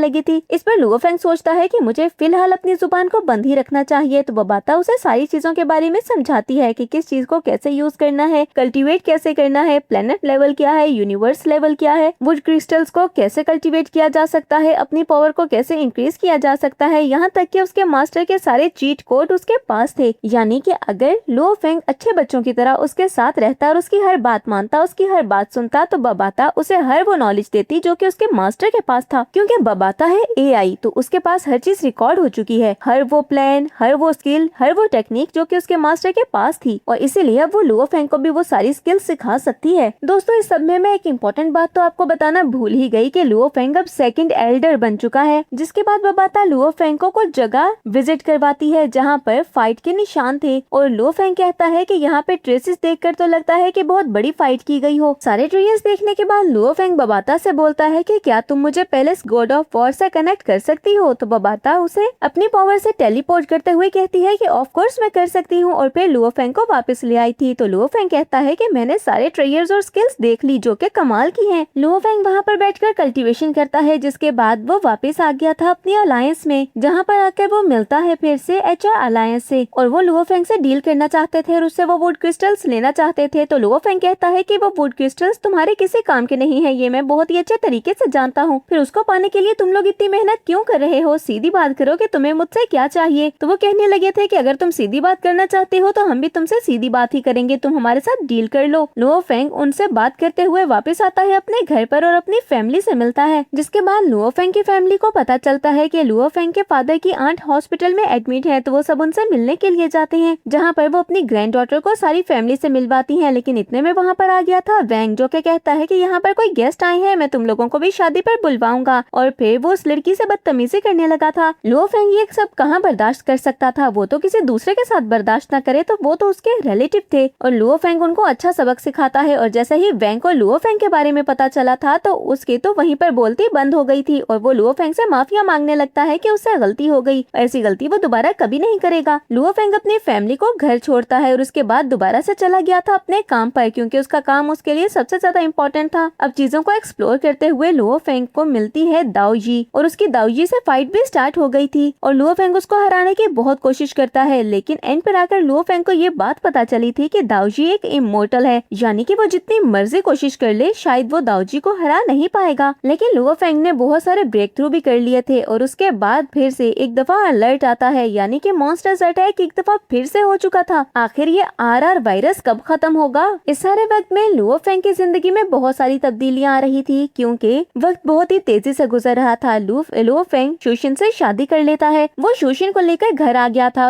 लगी थी। इस पर लुओ फेंग सोचता है कि मुझे फिलहाल अपनी जुबान को बंद ही रखना चाहिए। तो बबाता उसे सारी चीजों के बारे में समझाती है कि किस चीज को कैसे यूज करना है, कल्टीवेट कैसे करना है, प्लेनेट लेवल क्या है, यूनिवर्स लेवल क्या है, वुड क्रिस्टल्स को कैसे कल्टीवेट किया जा सकता है, अपनी पावर को कैसे इंक्रीज किया जा सकता है। यहाँ तक कि उसके मास्टर के सारे चीट कोड उसके पास थे, यानी कि अगर लुओ फेंग अच्छे बच्चों की तरह उसके साथ रहता और उसकी हर बात मानता, उसकी हर बात सुनता तो बबाता उसे हर वो नॉलेज देती जो कि उसके मास्टर के पास था। क्योंकि बबाता है AI तो उसके पास हर चीज रिकॉर्ड हो चुकी है, हर वो प्लान, हर वो स्किल, हर वो टेक्निक जो कि उसके मास्टर के पास थी और इसीलिए अब वो लुओ फेंग को भी वो सारी स्किल सिखा सकती है। दोस्तों इस सब में मैं एक इम्पोर्टेंट बात तो आपको बताना भूल ही गई कि लुओ फेंग अब 2nd एल्डर बन चुका है। जिसके बाद बबाता लुओ फेंग को कुछ जगह विजिट करवाती है जहाँ पर फाइट के निशान थे और लुओ फेंग कहता है कि यहाँ पे ट्रेसेस देखकर तो लगता है कि बहुत बड़ी फाइट की गई हो। सारे ट्रेस देखने के बाद लुओ फेंग बबाता से बोलता है कि क्या तुम मुझे पैलेस गॉड ऑफ वॉर से कनेक्ट कर सकती हो। तो बबाता उसे अपनी पावर से टेलीपोर्ट करते हुए कहती है कि ऑफ कोर्स मैं कर सकती हूँ, और फिर लुओ फेंग को वापस ले आई थी। तो लुओ फेंग कहता है कि मैंने सारे ट्रेयर्स और स्किल्स देख ली जो कि कमाल की हैं। लुओ फेंग वहाँ पर बैठकर कल्टीवेशन करता है, जिसके बाद वो वापस आ गया था अपनी अलायंस में, जहाँ पर आकर वो मिलता है फिर से HR अलायंस से, और वो लुओ फेंग से डील करना चाहते थे और उससे वो वुड क्रिस्टल्स लेना चाहते थे। तो लुओ फेंग कहता है कि वो वुड क्रिस्टल्स तुम्हारे किसी काम के नहीं है, ये मैं बहुत ही अच्छे तरीके से जानता हूँ, फिर उसको पाने के लिए तुम लोग इतनी मेहनत क्यों कर रहे हो, सीधी बात करो कि तुम्हें मुझसे क्या चाहिए। तो वो कहने लगे थे कि अगर तुम सीधी बात करना चाहते हो तो हम भी तुमसे सीधी बात ही करेंगे, तुम हमारे साथ डील कर लो। लुओ फेंग उनसे बात करते हुए वापस आता है अपने घर पर और अपनी फैमिली से मिलता है, जिसके बाद लुओ फेंग की फैमिली को पता चलता है कि लुओ फेंग के फादर की आंट हॉस्पिटल में एडमिट है। तो वो सब उनसे मिलने के लिए जाते हैं, जहाँ पर वो अपनी ग्रैंड डॉटर को सारी फैमिली से मिलवाती है। लेकिन इतने में वहाँ पर आ गया था वैंग, जो कि कहता है कि यहाँ पर कोई गेस्ट आए हैं, मैं तुम लोगों को भी शादी पर बुलवाऊंगा, और फिर वो उस लड़की से बदतमीजी करने लगा था। लुओ फेंग ये सब कहाँ बर्दाश्त कर सकता था, वो तो किसी दूसरे के साथ बर्दाश्त न करे, तो वो तो उसके रिलेटिव थे। और लुओ फेंग उनको अच्छा सबक सिखाता है, और जैसे ही वैंग को लुओ फेंग के बारे में पता चला था तो उसके तो वहीं पर बोलती बंद हो गई थी, और वो लुओ फेंग से माफिया मांगने लगता है कि उससे गलती हो गई, ऐसी गलती वो दोबारा कभी नहीं करेगा। लुओ फेंग अपनी फैमिली को घर छोड़ता है और उसके बाद दोबारा से चला गया था अपने काम पर, क्योंकि उसका काम उसके लिए सबसे ज्यादा इम्पोर्टेंट था। अब चीजों को एक्सप्लोर करते हुए लुओ फेंग को मिलती है दाओजी, और उसकी दाओजी से फाइट भी स्टार्ट हो गई थी, और लुओ फेंग उसको हराने की बहुत कोशिश करता है। लेकिन एंड पर आकर लुओ फेंग को ये बात पता चली थी कि दाओजी एक इमोर्टल है, यानी कि वो जितनी मर्जी कोशिश कर ले शायद वो दाओजी को हरा नहीं पाएगा। लेकिन लुओ फेंग ने बहुत सारे ब्रेक थ्रू भी कर लिए थे, और उसके बाद फिर से एक दफा अलर्ट आता है, यानी कि मॉन्स्टर्स अटैक एक दफा फिर से हो चुका था। आखिर ये RR वायरस कब खत्म होगा। इस सारे वक्त में लुओ फेंग की जिंदगी में बहुत सारी तब्दीलियां आ रही थी, क्योंकि वक्त बहुत ही तेजी से गुजर रहा था। लुओ फेंग शूशिन से शादी कर लेता है। वो शूशिन को लेकर घर आ गया था,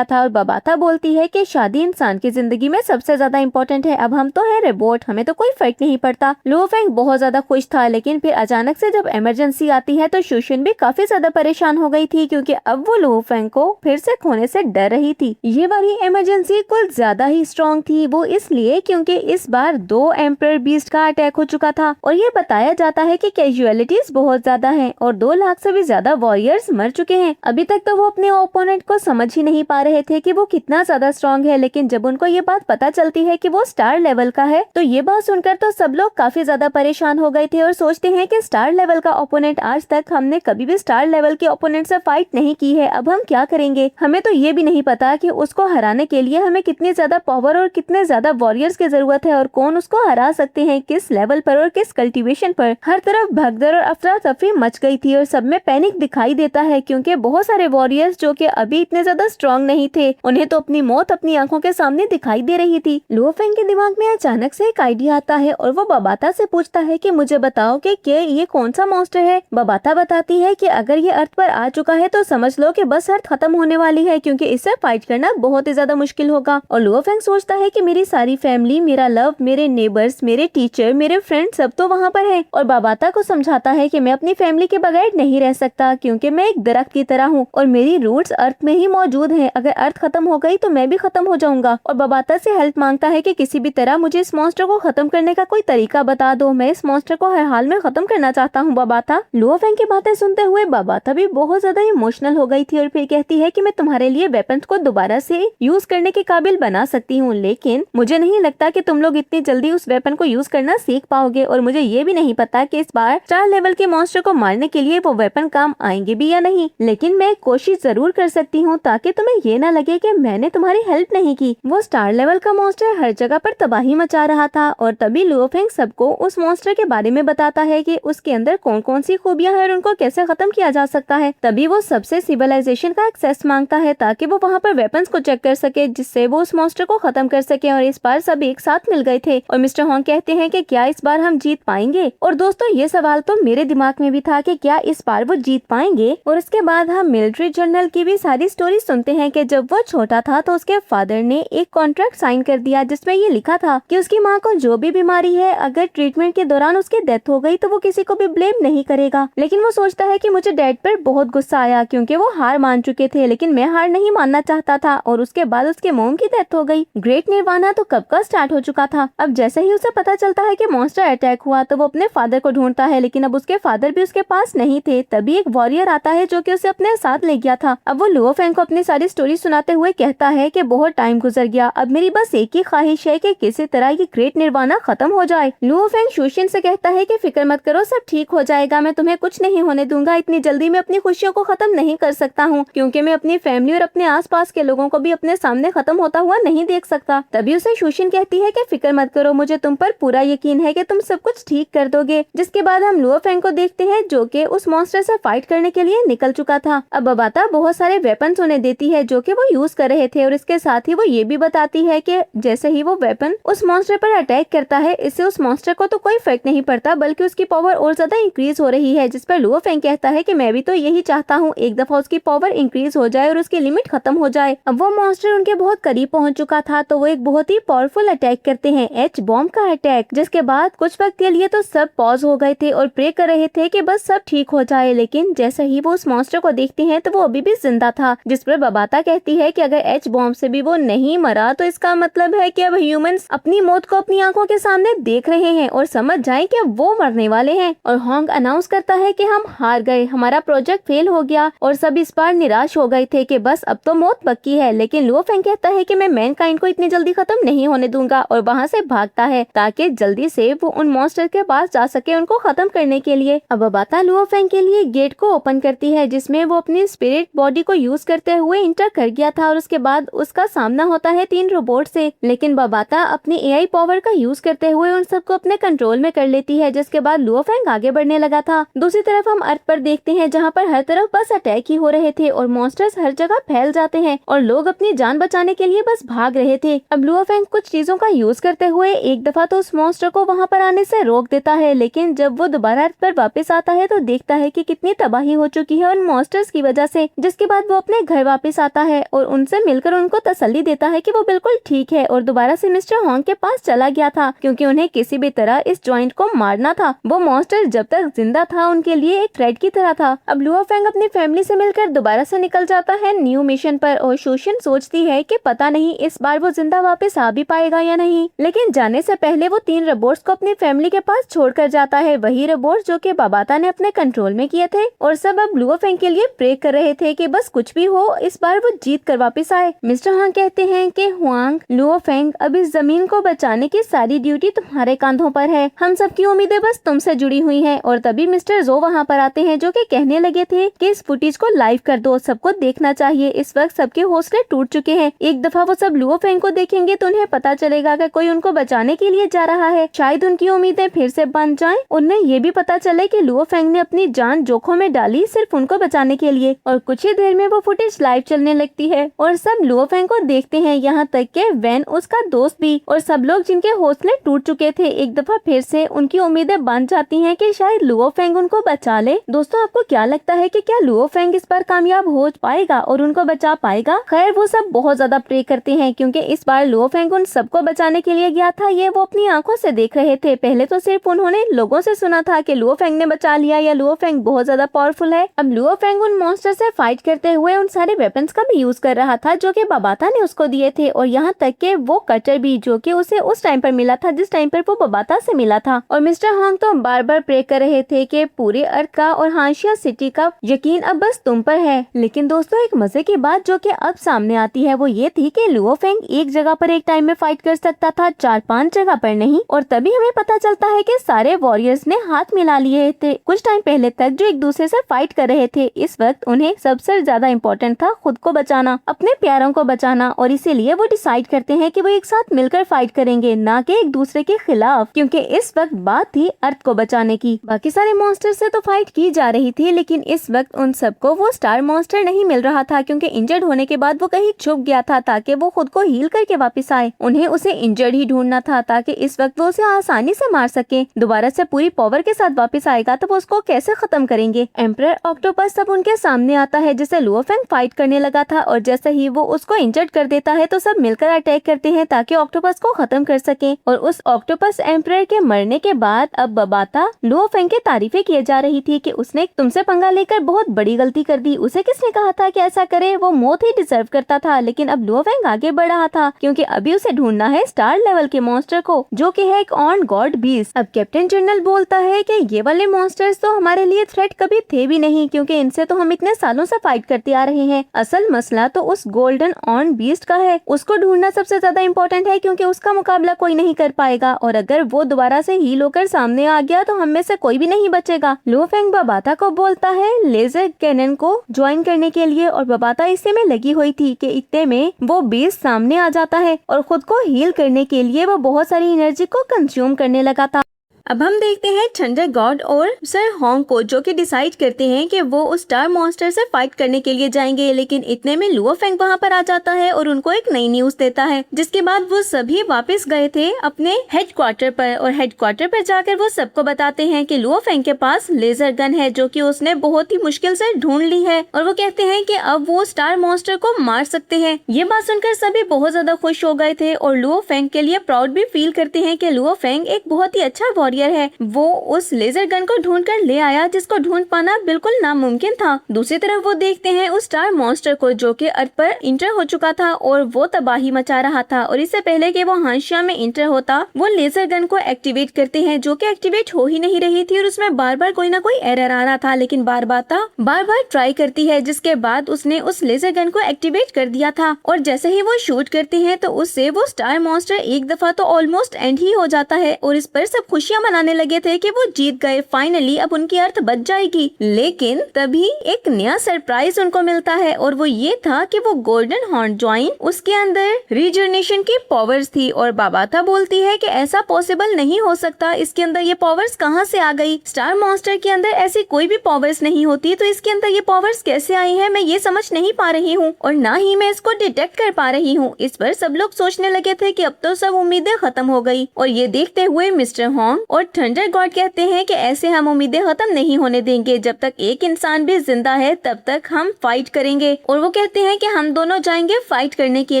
और बबाता बोलती है कि शादी इंसान की जिंदगी में सबसे ज्यादा इम्पोर्टेंट है, अब हम तो है रोबोट, हमें तो कोई फर्क नहीं पड़ता। लुओ फेंग बहुत ज्यादा खुश था, लेकिन फिर अचानक से जब इमरजेंसी आती है तो शूशिन भी काफी ज्यादा परेशान हो गई थी, क्योंकि अब वो लुओ फेंग को फिर से खोने से डर रही थी। ये वाली इमरजेंसी कुछ ज्यादा ही स्ट्रॉन्ग थी, वो इसलिए क्योंकि इस बार 2 एम्परर बीस्ट का अटैक हो चुका था, और ये बताया जाता है कि कैजुअलिटीज बहुत ज्यादा हैं और 2 लाख से भी ज्यादा वॉरियर्स मर चुके हैं। अभी तक तो वो अपने ओपोनेंट को समझ ही नहीं पा रहे थे कि वो कितना ज्यादा स्ट्रॉन्ग है, लेकिन जब उनको ये बात पता चलती है कि वो स्टार लेवल का है तो ये बात सुनकर तो सब लोग काफी ज्यादा परेशान हो गए थे और सोचते हैं कि स्टार लेवल का ओपोनेंट, आज तक हमने कभी भी स्टार लेवल के ओपोनेंट से फाइट नहीं की है, अब हम क्या करेंगे। हमें तो ये भी नहीं पता कि उसको हराने के लिए हमें कितनी ज्यादा पावर और कितने ज्यादा वॉरियर्स की जरूरत है, और कौन उसको हरा सकते हैं, किस लेवल पर और किस कल्टीवेशन पर। हर तरफ भगदड़ और अफरा तफरी मच गई थी और सब में पैनिक दिखाई देता है, क्योंकि बहुत सारे वॉरियर्स जो कि अभी इतने ज्यादा स्ट्रॉन्ग नहीं थे, उन्हें तो अपनी मौत अपनी आंखों के सामने दिखाई दे रही थी। लुओ फेंग के दिमाग में अचानक से एक आइडिया आता है और वो बबाता से पूछता है कि मुझे बताओ कि क्या ये कौन सा मॉन्स्टर है। बबाता बताती है कि अगर ये अर्थ पर आ चुका है तो समझ लो कि बस अर्थ खत्म होने वाली है, क्योंकि इससे फाइट करना बहुत ही ज्यादा मुश्किल होगा। और लुओ फेंग सोचता है कि मेरी सारी फैमिली, मेरा लव, मेरे नेबर्स, मेरे टीचर, मेरे फ्रेंड सब तो वहाँ पर है, और बबाता को समझाता है कि मैं अपनी फैमिली के बगैर नहीं रह सकता, क्योंकि मैं एक दरख्त की तरह हूँ और मेरी रूट्स अर्थ में ही मौजूद है। अगर अर्थ खत्म हो गई तो मैं भी खत्म हो जाऊंगा। और बबाता से हेल्प मांगता है कि किसी भी तरह मुझे इस मॉन्स्टर को खत्म करने का कोई तरीका बता दो, मैं इस मॉन्स्टर को हर हाल में खत्म करना चाहता हूँ बबाता। लुओ फेंग की बातें सुनते हुए बबाता भी बहुत ज्यादा इमोशनल हो गई थी और फिर कहती है कि मैं तुम्हारे लिए वेपन्स को दोबारा से यूज करने के काबिल बना सकती हूँ, लेकिन मुझे नहीं लगता कि तुम लोग इतनी जल्दी उस वेपन को यूज करना सीख पाओगे, और मुझे ये भी नहीं पता कि इस बार स्टार लेवल के मॉन्स्टर को मारने के लिए वो वेपन काम आएंगे भी या नहीं, लेकिन मैं कोशिश जरूर कर सकती हूँ ताकि तुम्हें ये ना लगे कि मैंने तुम्हारी हेल्प नहीं की। वो स्टार लेवल का मॉन्स्टर हर जगह पर तबाही मचा रहा था, और तभी लुओ फेंग सबको उस मॉन्स्टर के बारे में बताता है कि उसके अंदर कौन कौन सी खूबियां हैं और उनको कैसे खत्म किया जा सकता है। तभी वो सबसे सिविलाइजेशन का एक्सेस मांगता है ताकि वो वहाँ पर वेपन्स को चेक कर सके, जिससे वो उस मॉन्स्टर को खत्म कर सके। और इस बार सब एक साथ मिल गए थे और मिस्टर हॉन्ग कहते हैं कि क्या इस बार हम जीत पाएंगे। और दोस्तों ये सवाल तो मेरे दिमाग में भी था कि क्या इस बार वो जीत पाएंगे। और इसके बाद हम मिलिट्री जनरल की भी सारी स्टोरी सुनते हैं कि जब वो छोटा था तो उसके फादर ने एक कॉन्ट्रैक्ट साइन कर दिया जिसमें ये लिखा था कि उसकी माँ को जो भी बीमारी है, अगर ट्रीटमेंट के दौरान उसकी डेथ हो गई तो वो किसी को भी ब्लेम नहीं करेगा। लेकिन वो सोचता है कि मुझे डैड पर बहुत गुस्सा आया क्योंकि वो हार मान चुके थे, लेकिन मैं हार नहीं मानना चाहता था। और उसके बाद उसके मॉम की डेथ हो गई। ग्रेट निर्वाणा तो कब का स्टार्ट हो चुका था। अब जैसे ही उसे पता चलता है कि मॉन्स्टर अटैक हुआ तो वो अपने फादर को ढूंढता है, लेकिन अब उसके फादर भी उसके पास नहीं थे। तभी एक वॉरियर आता है जो कि उसे अपने साथ ले गया था। अब वो लुओ फेंग को अपनी सारी स्टोरी सुनाते हुए कहता है कि बहुत टाइम गुजर गया, अब मेरी बस एक ही ख्वाहिश है कि किसी तरह ये ग्रेट निर्वाणा खत्म हो जाए। लुओ फेंग शूशिन से कहता है कि फिक्र मत करो, सब ठीक हो जाएगा, मैं तुम्हें कुछ नहीं होने दूंगा। इतनी जल्दी मैं अपनी खुशियों को खत्म नहीं कर सकता हूँ, क्योंकि मैं अपनी फैमिली और अपने आसपास के लोगों को भी अपने सामने खत्म होता हुआ नहीं देख सकता। तभी उसे शूशिन कहती है कि फिक्र मत करो, मुझे तुम पर पूरा यकीन है कि तुम सब कुछ ठीक कर दोगे। जिसके बाद हम लुओ फेंग को देखते हैं जो कि उस मॉन्स्टर से फाइट करने के लिए निकल चुका था। अब बबाता बहुत सारे वेपन्स उन्हें देती है जो कि वो यूज कर रहे थे, और इसके साथ ही वो ये भी बताती है कि जैसे ही वो वेपन उस मॉन्स्टर पर अटैक करता है, इससे उस मॉन्स्टर को तो कोई फर्क नहीं पड़ता, बल्कि उसकी पावर और ज्यादा इंक्रीज हो रही है। जिस पर लुओ फेंग कहता है कि मैं भी तो यही चाहता हूँ, एक दफा उसकी पावर इंक्रीज हो जाए और उसकी लिमिट खत्म हो जाए। अब वो मॉन्स्टर उनके बहुत करीब पहुंच चुका था, तो वो एक बहुत ही पावरफुल अटैक करते हैं, एच बॉम्ब का अटैक। जिसके बाद कुछ वक्त के लिए तो सब पॉज हो गए थे और प्रे कर रहे थे कि बस सब ठीक हो जाए। लेकिन जैसे ही वो उस मॉन्स्टर को देखते हैं तो वो अभी भी जिंदा था। जिस पर बबाता कहती है कि अगर एच बॉम्ब से भी वो नहीं मरा तो इसका मतलब है कि अब ह्यूमंस अपनी मौत को अपनी आंखों के सामने देख रहे हैं और समझ जाएं कि वो मरने वाले हैं। और होंग अनाउंस करता है कि हम हार गए, हमारा प्रोजेक्ट फेल हो गया, और सब इस बार निराश हो गए थे कि बस अब तो मौत पक्की है। लेकिन लुओ फेंग कहता है कि मैं मैनकाइंड को इतनी जल्दी खत्म नहीं होने दूंगा, और वहाँ से भागता है ताकि जल्दी से वो उन मॉन्स्टर के पास जा सके उनको खत्म करने के लिए। अब बबाता लुओ फेंग के लिए गेट को ओपन करती है जिसमें वो अपनी स्पिरिट बॉडी को यूज करते हुए इंटर कर गया था, और उसके बाद उसका सामना होता है 3 रोबोट से। लेकिन बबाता अपनी एआई पावर का यूज करते हुए उन सबको अपने कंट्रोल में कर लेती है। जिसके बाद लुओ फेंग आगे बढ़ने लगा था। दूसरी तरफ हम अर्थ पर देखते हैं जहाँ पर हर तरफ बस अटैक ही हो रहे थे और मॉन्स्टर्स हर जगह फैल जाते हैं और लोग अपनी जान बचाने के लिए बस भाग रहे थे। अब लुओ फेंग कुछ चीजों का यूज करते हुए एक दफा तो उस मॉन्स्टर को वहाँ पर आने से रोक देता है, लेकिन जब वो दोबारा अर्थ पर वापस आता है तो देखता है कि कितनी तबाही हो चुकी है उन मॉन्स्टर्स की वजह से। जिसके बाद वो अपने घर वापस आता है और उनसे मिलकर उनको तसल्ली देता है कि वो बिल्कुल ठीक है और दोबारा से मिस्टर होंग के पास चला गया था, क्योंकि उन्हें किसी भी तरह इस जॉइंट को मारना था। वो मॉन्स्टर जब तक जिंदा था उनके लिए एक थ्रेट की तरह था। अब लुओ फेंग अपनी फैमिली से मिलकर दोबारा से निकल जाता है न्यू मिशन पर, और शूशिन सोचती है कि पता नहीं इस बार वो जिंदा वापस आ भी पाएगा या नहीं। लेकिन जाने से पहले वो 3 रोबोट्स को अपनी फैमिली के पास छोड़कर जाता है, वही रोबोट्स जो कि बबाता ने अपने कंट्रोल में किए थे, और सब अब लुओ फेंग के लिए प्रे कर रहे थे कि बस कुछ भी हो इस बार वो जीत कर वापस आए। मिस्टर हांग कहते हैं कि हुआंग, लुओ फेंग, अब इस जमीन को बचाने की सारी ड्यूटी तुम्हारे कंधों पर है, हम सबकी उम्मीदें बस तुमसे जुड़ी हुई हैं। और तभी मिस्टर जो वहाँ पर आते हैं जो कि कहने लगे थे कि इस फुटेज को लाइव कर दो, सबको देखना चाहिए। इस वक्त सबके हौसले टूट चुके हैं। एक दफा वो सब लुओ फेंग को देखेंगे तो उन्हें पता चलेगा कि कोई उनको बचाने के लिए जा रहा है, शायद उनकी उम्मीदें फिर से बन जाएं। उन्हें ये भी पता चले कि लुओ फेंग ने अपनी जान जोखिम में डाली सिर्फ उनको बचाने के लिए। और कुछ ही देर में वो फुटेज लाइव चलने लगती है और सब लुओ फेंग को देखते हैं, यहाँ तक कि वैन, उसका दोस्त भी, और सब लोग जिनके हौसले टूट चुके थे एक दफा फिर से उनकी उम्मीदें बन जाती हैं कि शायद लुओ फेंग उनको बचा ले। दोस्तों, आपको क्या लगता है कि क्या लुओ फेंग इस बार कामयाब हो पाएगा और उनको बचा पाएगा? खैर, वो सब बहुत ज्यादा प्रे करते हैं, क्योंकि इस बार लुओ फेंग उन सबको बचाने के लिए गया था, ये वो अपनी आंखों से देख रहे थे। पहले तो सिर्फ उन्होंने लोगों से सुना था कि लुओ फेंग ने बचा लिया या लुओ फेंग बहुत ज्यादा पावरफुल है। अब लुओ फेंग उन मॉन्स्टर से फाइट करते हुए उन सारे वेपन्स का भी यूज कर रहा था जो कि बबाता ने उसको दिए थे, और यहाँ तक कि वो कटर भी जो कि उसे उस टाइम पर मिला था जिस टाइम पर वो बबाता से मिला था। और मिस्टर होंग तो बार बार प्रे कर रहे थे कि पूरे अर्थ का और हाशिया सिटी का यकीन अब बस तुम पर है। लेकिन दोस्तों, एक मजे की बात जो कि अब सामने आती है वो ये थी कि लुओ फेंग एक जगह पर एक टाइम में फाइट कर सकता था, 4-5 जगह पर नहीं। और तभी हमें पता चलता है कि सारे वॉरियर्स ने हाथ मिला लिए थे कुछ टाइम पहले तक, जो एक दूसरे से फाइट कर रहे थे। इस वक्त उन्हें सबसे ज्यादा इम्पोर्टेंट था खुद को बचाना, अपने प्यारों को बचाना, और इसीलिए वो डिसाइड करते हैं कि वो एक साथ मिलकर फाइट करेंगे, ना कि एक दूसरे के खिलाफ, क्योंकि इस वक्त बात थी अर्थ को बचाने की। बाकी सारे मॉन्स्टर से तो फाइट की जा रही थी, लेकिन इस वक्त उन सबको वो स्टार मॉन्स्टर नहीं मिल रहा था, क्योंकि इंजर्ड होने के बाद वो कहीं छुप गया था ताकि वो खुद को हील करके वापस आए। उन्हें उसे इंजर्ड ही ढूंढना था ताकि इस वक्त वो उसे आसानी से मार सके। दोबारा से पूरी पावर के साथ वापस आएगा तो वो उसको कैसे खत्म करेंगे? एम्परर ऑक्टोपस सब उनके सामने आता है जिसे लुओ फेंग फाइट करने लगा था, और जैसे ही वो उसको इंजर्ड कर देता है तो सब मिलकर अटैक करते हैं ताकि ऑक्टोपस को खत्म कर सके। और उस ऑक्टोपस एम्परर के मरने के बाद अब बबाता लुओ फेंग की तारीफें किए जा रही थी कि उसने तुमसे पंगा लेकर बहुत बड़ी गलती कर दी, उसे किसने कहा था कि ऐसा करे, वो मौत ही डिजर्व करता था। लेकिन अब लुओ फेंग आगे बढ़ रहा था क्योंकि अभी उसे ढूंढना है स्टार लेवल के मॉन्स्टर को, जो कि है एक ऑन गॉड बीस्ट। अब कैप्टन जनरल बोलता है कि ये वाले मॉन्स्टर्स तो हमारे लिए थ्रेट कभी थे भी नहीं, क्योंकि इनसे तो हम इतने सालों से फाइट करते आ रहे हैं। असल मसला तो उस गोल्डन ऑन बीस्ट का है। उसको ढूंढना सबसे ज्यादा इम्पोर्टेंट है क्योंकि उसका मुकाबला कोई नहीं कर पाएगा और अगर वो दोबारा से हील होकर सामने आ गया तो हम में से कोई भी नहीं बचेगा। लुओ फेंग बाबाता को बोलता है लेजर कैनन को ज्वाइन करने के लिए और बाबाता इसी में लगी हुई थी कि इतने में वो बीस्ट सामने आ जाता है और खुद को हील करने के लिए वो बहुत सारी एनर्जी को कंज्यूम करने लगा था। अब हम देखते हैं थंडर गॉड और सर होंग को जो कि डिसाइड करते हैं कि वो उस स्टार मॉन्स्टर से फाइट करने के लिए जाएंगे, लेकिन इतने में लुओ फेंग वहाँ पर आ जाता है और उनको एक नई न्यूज देता है, जिसके बाद वो सभी वापस गए थे अपने हेडक्वार्टर पर और हेडक्वार्टर पर जाकर वो सबको बताते हैं कि लुओ फेंग के पास लेजर गन है जो कि उसने बहुत ही मुश्किल से ढूंढ ली है और वो कहते हैं कि अब वो स्टार मॉन्स्टर को मार सकते हैं। ये बात सुनकर सभी बहुत ज्यादा खुश हो गए थे और लुओ फेंग के लिए प्राउड भी फील करते हैं कि लुओ फेंग एक बहुत ही अच्छा वॉरियर है। वो उस लेजर गन को ढूंढ कर ले आया जिसको ढूंढ पाना बिल्कुल नामुमकिन था। दूसरी तरफ वो देखते हैं उस स्टार मॉन्स्टर को जो कि अर्थ पर इंटर हो चुका था और वो तबाही मचा रहा था और इससे पहले कि वो हाशिया में इंटर होता वो लेजर गन को एक्टिवेट करते हैं जो कि एक्टिवेट हो ही नहीं रही थी और उसमें बार बार कोई ना कोई एरर आ रहा था, लेकिन बार बार ट्राई करती है, जिसके बाद उसने उस लेजर गन को एक्टिवेट कर दिया था और जैसे ही वो शूट करते हैं तो उससे वो स्टार मॉन्स्टर एक दफा तो ऑलमोस्ट एंड ही हो जाता है और इस पर सब खुशियां मनाने लगे थे कि वो जीत गए, फाइनली अब उनकी अर्थ बच जाएगी। लेकिन तभी एक नया सरप्राइज उनको मिलता है और वो ये था कि वो गोल्डन हॉर्न जॉइन उसके अंदर रिजनरेशन की पावर्स थी और बाबाता बोलती है कि ऐसा पॉसिबल नहीं हो सकता, इसके अंदर ये पावर्स कहाँ से आ गई? स्टार मॉन्स्टर के अंदर ऐसी कोई भी पावर्स नहीं होती तो इसके अंदर ये पावर्स कैसे आई है, मैं ये समझ नहीं पा रही हूँ और ना ही मैं इसको डिटेक्ट कर पा रही हूँ। इस पर सब लोग सोचने लगे थे कि अब तो सब उम्मीदें खत्म हो गई और ये देखते हुए मिस्टर होंग और थंडर गॉड कहते हैं कि ऐसे हम उम्मीदें खत्म नहीं होने देंगे, जब तक एक इंसान भी जिंदा है तब तक हम फाइट करेंगे। और वो कहते हैं कि हम दोनों जाएंगे फाइट करने के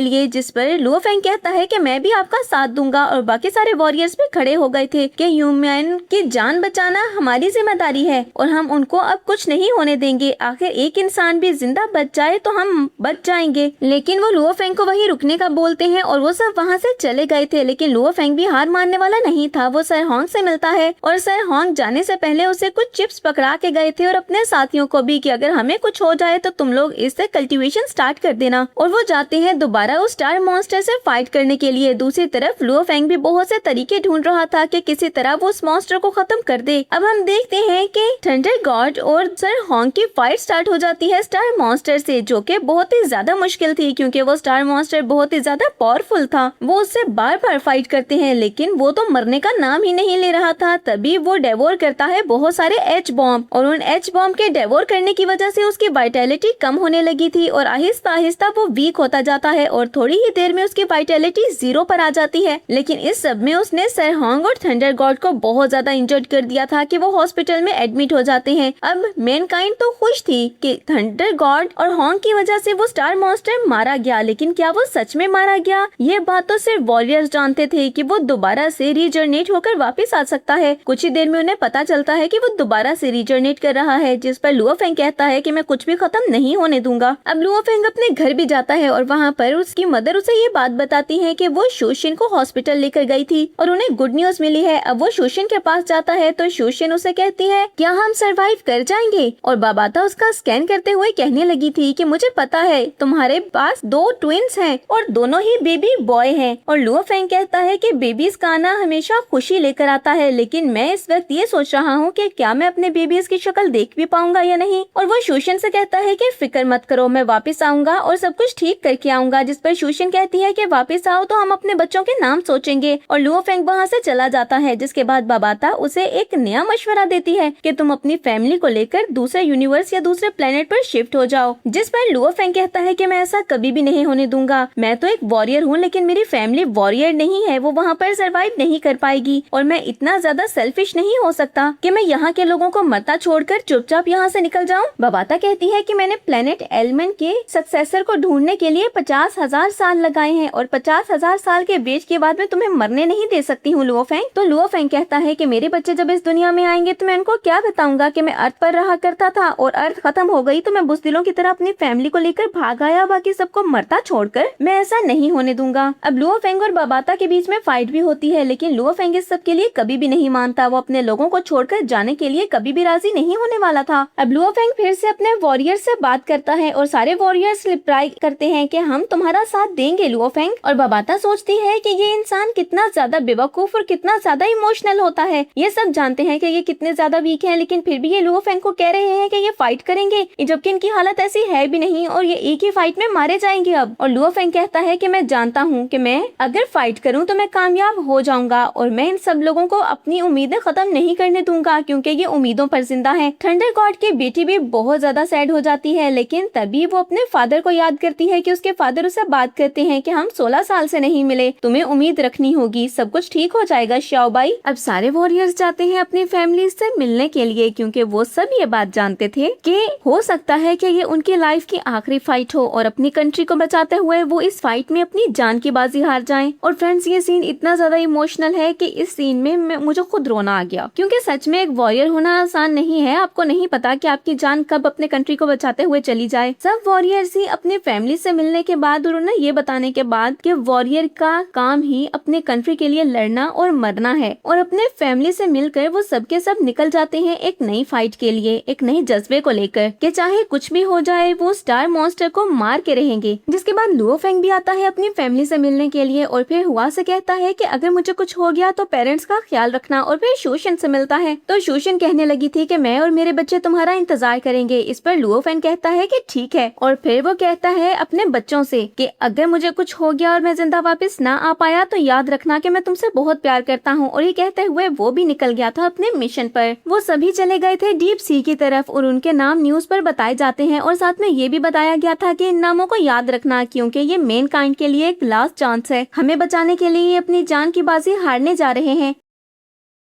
लिए, जिस पर लुओ फेंग कहता है कि मैं भी आपका साथ दूंगा और बाकी सारे वॉरियर्स भी खड़े हो गए थे कि ह्यूमन की जान बचाना हमारी जिम्मेदारी है और हम उनको अब कुछ नहीं होने देंगे, आखिर एक इंसान भी जिंदा बच जाए तो हम बच जाएंगे। लेकिन वो लुओ फेंग को वही रुकने का बोलते हैं और वो सब वहाँ से चले गए थे, लेकिन लुओ फेंग भी हार मानने वाला नहीं था। वो सर होंग से मिलता है और सर होंग जाने से पहले उसे कुछ चिप्स पकड़ा के गए थे और अपने साथियों को भी कि अगर हमें कुछ हो जाए तो तुम लोग इससे कल्टीवेशन स्टार्ट कर देना। और वो जाते हैं दोबारा उस स्टार मॉन्स्टर से फाइट करने के लिए। दूसरी तरफ लुओ फेंग भी बहुत से तरीके ढूंढ रहा था कि किसी तरह वो उस मॉन्स्टर को खत्म कर दे। अब हम देखते हैं कि थंडर गॉड और सर होंग की फाइट स्टार्ट हो जाती है स्टार मॉन्स्टर से, जो कि बहुत ही ज्यादा मुश्किल थी क्योंकि वो स्टार मॉन्स्टर बहुत ही ज्यादा पावरफुल था। वो उससे बार बार फाइट करते हैं लेकिन वो तो मरने का नाम ही नहीं ले रहा था। तभी वो डेवोर करता है बहुत सारे एच बॉम्ब और उन एच बॉम्ब के डेवोर करने की वजह से उसकी वाइटैलिटी कम होने लगी थी और आहिस्ता आहिस्ता वो वीक होता जाता है और थोड़ी ही देर में उसकी वाइटैलिटी 0 पर आ जाती है। लेकिन इस सब में उसने सर होंग और थंडर गॉड को बहुत ज्यादा इंजर्ड कर दिया था कि वो हॉस्पिटल में एडमिट हो जाते हैं। अब मैनकाइंड तो खुश थी कि थंडर गॉड और होंग की वजह से वो स्टार मॉन्स्टर मारा गया, लेकिन क्या वो सच में मारा गया? ये बात तो सिर्फ वॉरियर्स जानते थे कि वो दोबारा से रीजनरेट होकर वापस आ सकता है। कुछ ही देर में उन्हें पता चलता है कि वो दोबारा से रीजनरेट कर रहा है, जिस पर लुओ फेंग कहता है कि मैं कुछ भी खत्म नहीं होने दूंगा। अब लुओ फेंग अपने घर भी जाता है और वहाँ पर उसकी मदर उसे ये बात बताती है कि वो शोशिन को हॉस्पिटल लेकर गई थी और उन्हें गुड न्यूज मिली है। अब वो शोशिन के पास जाता है तो शोशिन उसे कहती है क्या हम सरवाइव कर जाएंगे? और बाबाता उसका स्कैन करते हुए कहने लगी थी कि मुझे पता है तुम्हारे पास 2 ट्विंस हैं और दोनों ही बेबी बॉय हैं। और लुओ फेंग कहता है कि बेबीज का आना हमेशा खुशी लेकर आता है, लेकिन मैं इस वक्त ये सोच रहा हूँ कि क्या मैं अपने बेबीज की शक्ल देख भी पाऊंगा या नहीं। और वो शोशिन से कहता है कि फिक्र मत करो, मैं वापस आऊंगा और सब कुछ ठीक करके आऊंगा। जिस पर शोशिन कहती है कि वापस आओ तो हम अपने बच्चों के नाम सोचेंगे। और लुओ फेंग वहाँ से चला जाता है, जिसके बाद बाबाता उसे एक नया मशवरा देती है कि तुम अपनी फैमिली को लेकर दूसरे यूनिवर्स या दूसरे प्लेनेट पर शिफ्ट हो जाओ। जिस पर लुओ फेंग कहता है कि मैं ऐसा कभी भी नहीं होने दूंगा, मैं तो एक वॉरियर हूँ लेकिन मेरी फैमिली वॉरियर नहीं है, वो वहाँ पर सरवाइव नहीं कर पाएगी और मैं इतना ज्यादा सेल्फिश नहीं हो सकता कि मैं यहाँ के लोगों को मरता छोड़कर चुपचाप यहाँ से निकल जाऊँ। बाबाता कहती है कि मैंने प्लेनेट एलमेंट के सक्सेसर को ढूंढने के लिए 50,000 साल लगाए हैं और 50,000 साल के वेट के बाद मैं तुम्हें मरने नहीं दे सकती हूँ लुओ फेंग। तो लुओ फेंग कहता है कि मेरे बच्चे जब इस दुनिया में आएंगे तो मैं उनको क्या बताऊंगा कि मैं अर्थ पर रहा करता था और अर्थ खत्म हो गई तो मैं बुज़दिलों की तरह अपनी फैमिली को लेकर भाग आया, बाकी सबको मरता छोड़कर। मैं ऐसा नहीं होने दूंगा। अब लुओ फेंग और बाबाता के बीच में फाइट भी होती है, लेकिन लुओ फेंग इस सब के लिए कभी कभी भी नहीं मानता। वो अपने लोगों को छोड़कर जाने के लिए कभी भी राजी नहीं होने वाला था। अब लुओ फेंग फिर से अपने वॉरियर से बात करता है और सारे वॉरियर्स रिप्लाई करते हैं कि हम तुम्हारा साथ देंगे लुओ फेंग। और बाबाता सोचती है कि ये इंसान कितना ज्यादा बेवकूफ और कितना ज्यादा इमोशनल होता है। ये सब जानते हैं कि ये कितने ज्यादा वीक हैं, लेकिन फिर भी ये लुओ फेंग को कह रहे हैं कि ये फाइट करेंगे, जबकि इनकी हालत ऐसी है भी नहीं और ये एक ही फाइट में मारे जाएंगे अब। और लुओ फेंग कहता है कि मैं जानता हूँ कि मैं अगर फाइट करूँ तो मैं कामयाब हो जाऊंगा और मैं इन सब लोगों को अपनी उम्मीदें खत्म नहीं करने दूंगा, क्योंकि ये उम्मीदों पर जिंदा है। थंडर गॉड की बेटी भी बहुत ज्यादा सैड हो जाती है, लेकिन तभी वो अपने फादर को याद करती है कि उसके फादर उसे बात करते हैं कि हम 16 साल से नहीं मिले, तुम्हें उम्मीद रखनी होगी, सब कुछ ठीक हो जाएगा श्याओबाई। अब सारे वॉरियर्स जाते हैं अपनी फैमिली से मिलने के लिए, क्योंकि वो सब ये बात जानते थे कि हो सकता है कि ये उनकी लाइफ की आखिरी फाइट हो और अपनी कंट्री को बचाते हुए वो इस फाइट में अपनी जान की बाजी हार जाएं। और फ्रेंड्स, ये सीन इतना ज्यादा इमोशनल है कि इस सीन में मुझे खुद रोना आ गया, क्योंकि सच में एक वॉरियर होना आसान नहीं है। आपको नहीं पता कि आपकी जान कब अपने कंट्री को बचाते हुए चली जाए। सब वॉरियर्स ही अपने फैमिली से मिलने के बाद और उन्हें ये बताने के बाद कि वॉरियर का काम ही अपने कंट्री के लिए लड़ना और मरना है, और अपने फैमिली से मिलकर वो सबके सब निकल जाते हैं एक नई फाइट के लिए, एक नए जज्बे को लेकर कि चाहे कुछ भी हो जाए वो स्टार मॉन्स्टर को मार के रहेंगे। जिसके बाद लुओ फेंग भी आता है अपनी फैमिली से मिलने के लिए और फिर हुआ से कहता है कि अगर मुझे कुछ हो गया तो पेरेंट्स का ख्याल रखना। और फिर शूशन से मिलता है तो शूशन कहने लगी थी कि मैं और मेरे बच्चे तुम्हारा इंतजार करेंगे। इस पर लुओ फेंग कहता है कि ठीक है, और फिर वो कहता है अपने बच्चों से कि अगर मुझे कुछ हो गया और मैं जिंदा वापस ना आ पाया तो याद रखना कि मैं तुमसे बहुत प्यार करता हूँ। और ये कहते हुए वो भी निकल गया था अपने मिशन पर। वो सभी चले गए थे डीप सी की तरफ और उनके नाम न्यूज पर बताए जाते हैं और साथ में ये भी बताया गया था कि इन नामों को याद रखना, क्योंकि ये मेन काइंड के लिए एक लास्ट चांस है। हमें बचाने के लिए अपनी जान की बाजी हारने जा रहे हैं।